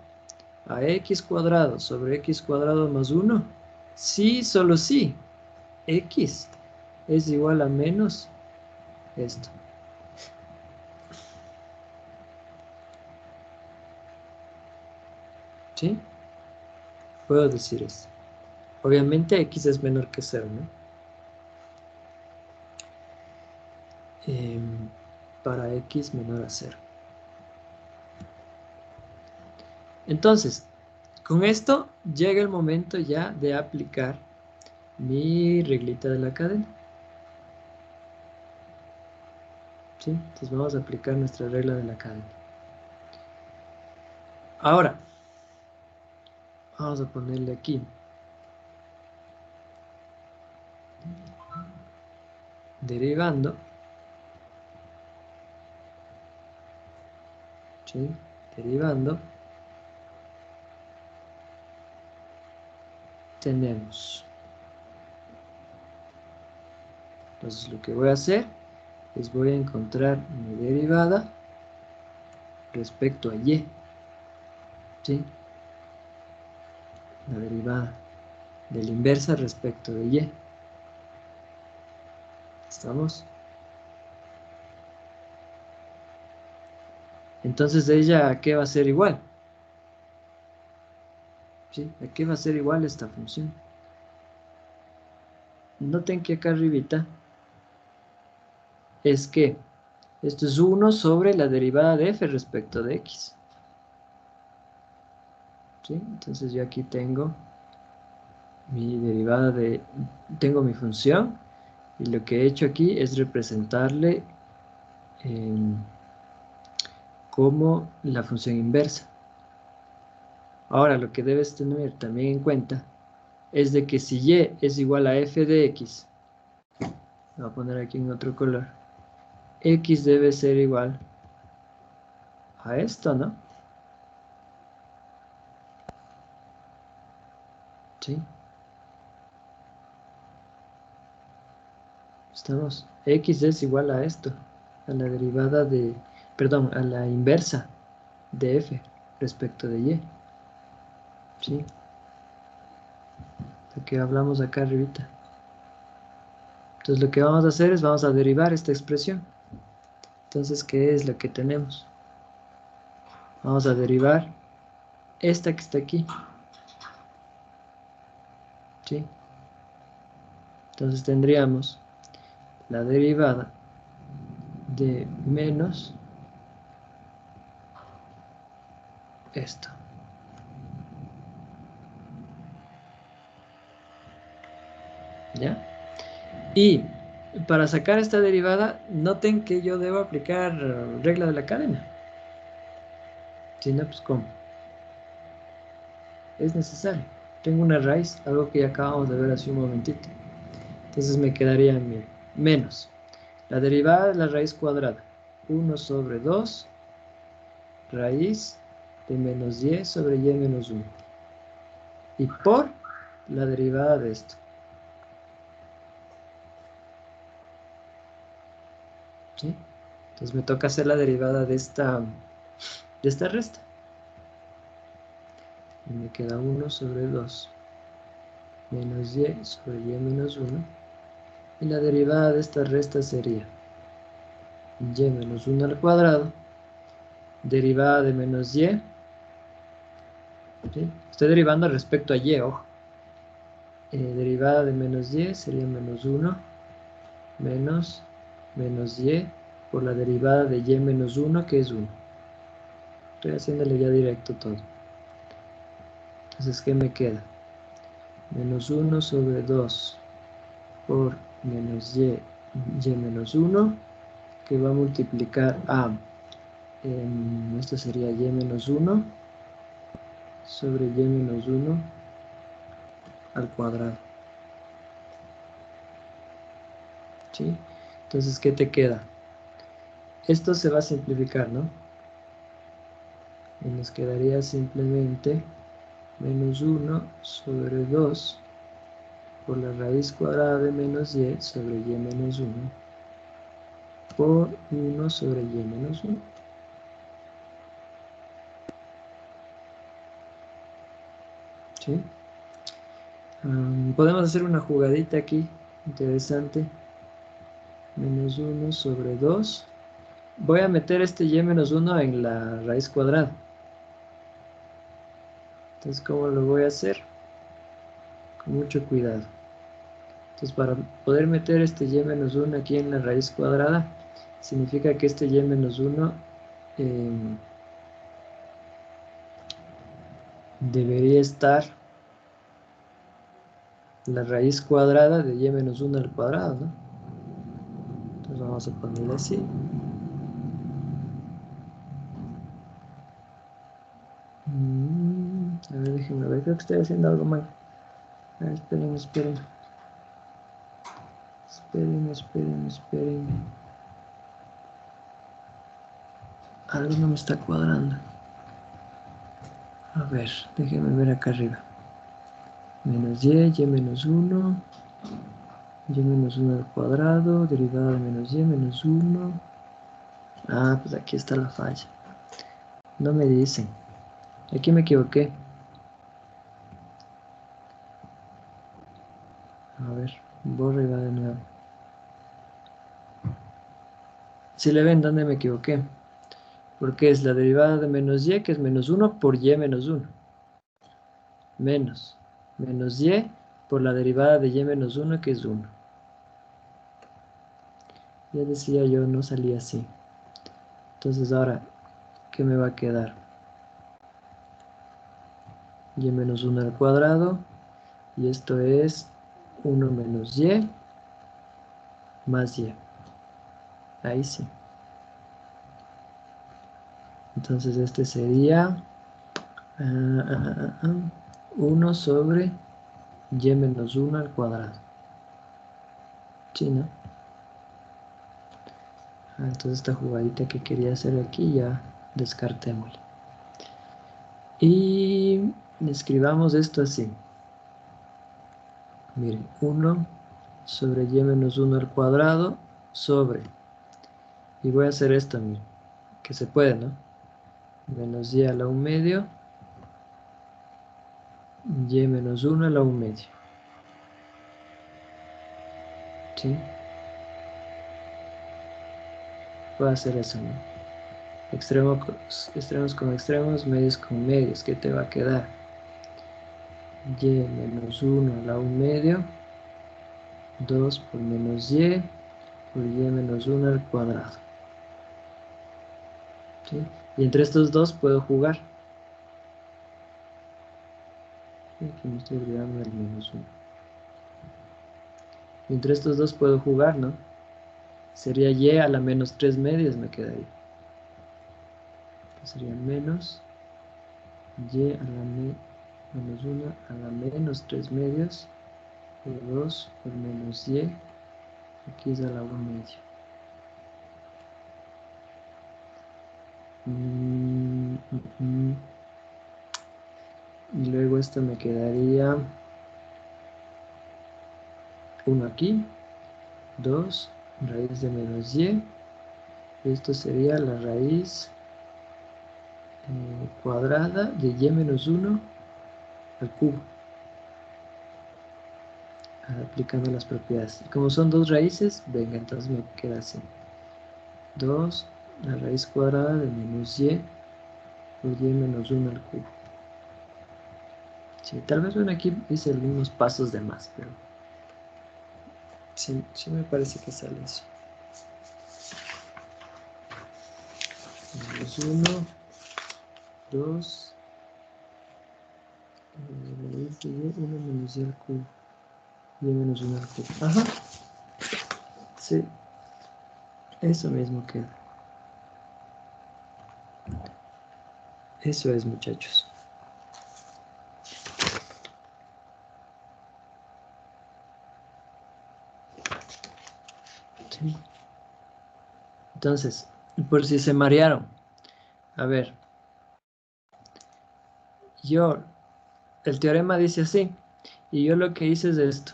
a x cuadrado sobre x cuadrado más 1 si solo si x es igual a menos esto. ¿Sí? Puedo decir eso. Obviamente x es menor que 0, ¿no? Para x menor a 0. Entonces, con esto llega el momento ya de aplicar mi reglita de la cadena. ¿Sí? Entonces vamos a aplicar nuestra regla de la cadena. Ahora, vamos a ponerle aquí derivando, ¿sí? Derivando, tenemos. Entonces lo que voy a hacer es voy a encontrar mi derivada respecto a y. ¿sí? La derivada de la inversa respecto de y. ¿Estamos? Entonces ella, ¿a qué va a ser igual? ¿Sí? ¿A qué va a ser igual esta función? Noten que acá arribita es que esto es 1 sobre la derivada de f respecto de x. ¿Sí? Entonces yo aquí tengo mi derivada de... tengo mi función y lo que he hecho aquí es representarle como la función inversa. Ahora lo que debes tener también en cuenta es de que si y es igual a f de x, lo voy a poner aquí en otro color, x debe ser igual a esto, ¿no? ¿Sí? Estamos, x es igual a esto, a la derivada de, perdón, a la inversa de f respecto de y. ¿Sí? Lo que hablamos acá arribita. Entonces lo que vamos a hacer es, vamos a derivar esta expresión. Entonces, ¿qué es lo que tenemos? Vamos a derivar esta que está aquí. ¿Sí? Entonces tendríamos la derivada de menos esto. ¿Ya? Y para sacar esta derivada, noten que yo debo aplicar regla de la cadena. Si no, pues ¿cómo? Es necesario. Tengo una raíz, algo que ya acabamos de ver hace un momentito. Entonces me quedaría menos. La derivada de la raíz cuadrada. 1 sobre 2 raíz de menos y sobre y menos 1. Y por la derivada de esto. ¿Sí? Entonces me toca hacer la derivada de esta resta. Y me queda 1 sobre 2 menos y sobre y menos 1. Y la derivada de esta resta sería y menos 1 al cuadrado. Derivada de menos y. ¿Sí? Estoy derivando respecto a y, ojo. Derivada de menos y sería menos 1 menos y por la derivada de y menos 1, que es 1. Estoy haciéndole ya directo todo. Entonces, ¿qué me queda? Menos 1 sobre 2 por menos y menos 1, que va a multiplicar a, esto sería y menos 1 sobre y menos 1 al cuadrado. ¿Sí? Entonces, ¿qué te queda? Esto se va a simplificar, ¿no? Y nos quedaría simplemente menos 1 sobre 2 por la raíz cuadrada de menos y sobre y menos 1 por 1 sobre y menos 1. ¿Sí? Podemos hacer una jugadita aquí, interesante. Menos 1 sobre 2. Voy a meter este y menos 1 en la raíz cuadrada. Entonces, ¿cómo lo voy a hacer? Con mucho cuidado. Entonces, para poder meter este y menos 1 aquí en la raíz cuadrada, significa que este y menos 1 debería estar la raíz cuadrada de y menos 1 al cuadrado, ¿no? Entonces vamos a ponerle así. A ver, déjenme ver, creo que estoy haciendo algo mal. A ver, esperen. Esperen. Algo no me está cuadrando. A ver, déjenme ver acá arriba. Menos y menos 1. Y menos 1 al cuadrado. Derivada de menos y menos 1. Ah, pues aquí está la falla. No me dicen. Aquí me equivoqué. A ver, borra y va de nuevo. Si le ven dónde me equivoqué. Porque es la derivada de menos y, que es menos 1 por y menos 1. Menos y por la derivada de y menos 1, que es 1. Ya decía yo, no salía así. Entonces ahora, ¿qué me va a quedar? Y menos 1 al cuadrado. Y esto es 1 menos y más y. Ahí sí. Entonces este sería 1 sobre y menos 1 al cuadrado. Sí, ¿no? Entonces esta jugadita que quería hacer aquí ya descartémosla. Y escribamos esto así. Miren, 1 sobre y menos 1 al cuadrado sobre. Y voy a hacer esto, miren, que se puede, ¿no? Menos y a la 1 medio. Y menos 1 a la 1 medio. ¿Sí? Puedo hacer eso, ¿no? Extremos con extremos, medios con medios. ¿Qué te va a quedar? Y menos 1 a la 1 medio. 2 por menos y por y menos 1 al cuadrado. ¿Sí? Y entre estos dos puedo jugar. Aquí me estoy olvidando del menos 1. Y entre estos dos puedo jugar, ¿no? Sería y a la menos 3 medios me quedaría. Sería menos y a la menos 1 a la menos 3 medios. Por 2 por menos y. Aquí es a la 1 medio. Y luego esto me quedaría 1 aquí, 2, raíz de menos y. Esto sería la raíz cuadrada de y menos 1 al cubo. Aplicando las propiedades. Y como son dos raíces, venga, entonces me queda así. 2, la raíz cuadrada de menos y por y menos 1 al cubo. Sí, tal vez bueno, aquí hice algunos pasos de más, pero sí me parece que sale eso. Menos 1, 2, raíz de y, 1 menos y al cubo. Y menos 1 al cubo. Ajá. Sí. Eso mismo queda. Eso es, muchachos. Sí. Entonces, por si se marearon. A ver. El teorema dice así. Y yo lo que hice es esto.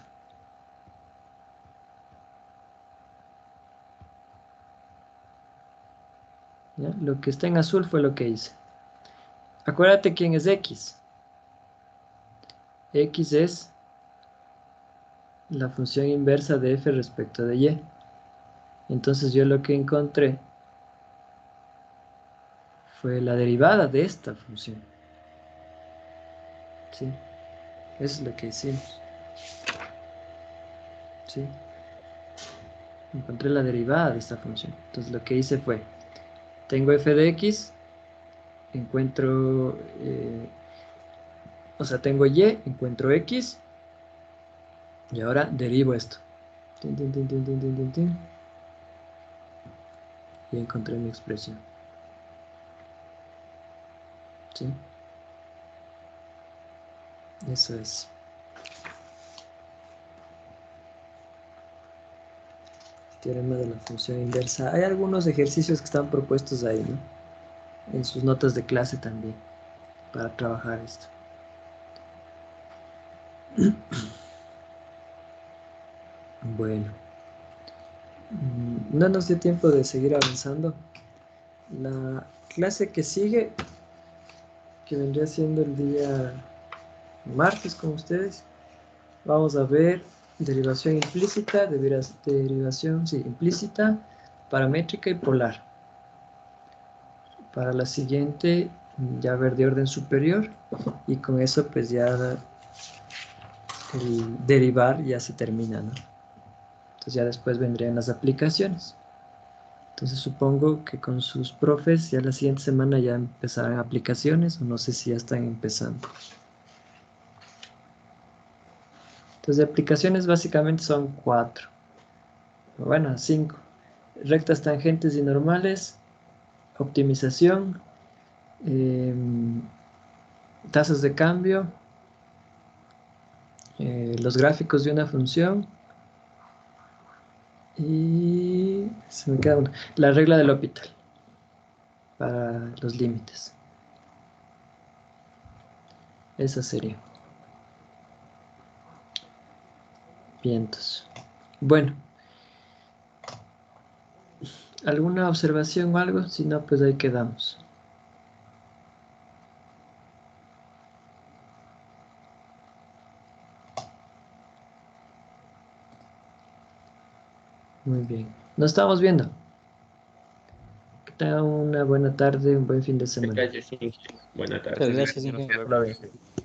¿Ya? Lo que está en azul fue lo que hice. Acuérdate quién es X. X es la función inversa de f respecto de y. Entonces yo lo que encontré fue la derivada de esta función. ¿Sí? Eso es lo que hicimos. ¿Sí? Encontré la derivada de esta función. Entonces lo que hice fue, tengo f de x, encuentro, tengo y, encuentro x, y ahora derivo esto. Tin, tin, tin, tin, tin, tin, tin, tin. Y encontré mi expresión. ¿Sí? Eso es. Teorema de la función inversa. Hay algunos ejercicios que están propuestos ahí, ¿no? En sus notas de clase también, para trabajar esto. Bueno. No nos dio tiempo de seguir avanzando. La clase que sigue, que vendría siendo el día martes con ustedes, vamos a ver derivación implícita, derivación implícita, paramétrica y polar. Para la siguiente, ya ver de orden superior, y con eso pues ya el derivar ya se termina, ¿no? Entonces ya después vendrían las aplicaciones. Entonces supongo que con sus profes ya la siguiente semana ya empezarán aplicaciones, o no sé si ya están empezando. Entonces de aplicaciones básicamente son 4. Bueno, 5. Rectas, tangentes y normales, optimización, tasas de cambio, los gráficos de una función, y se me queda una. La regla del L'Hopital para los límites. Esa sería. Vientos. Bueno. ¿Alguna observación o algo? Si no, pues ahí quedamos. Muy bien. Nos estamos viendo. Que tengan una buena tarde, un buen fin de semana. Buena tarde. Muchas gracias, Gracias, Inge. Flores.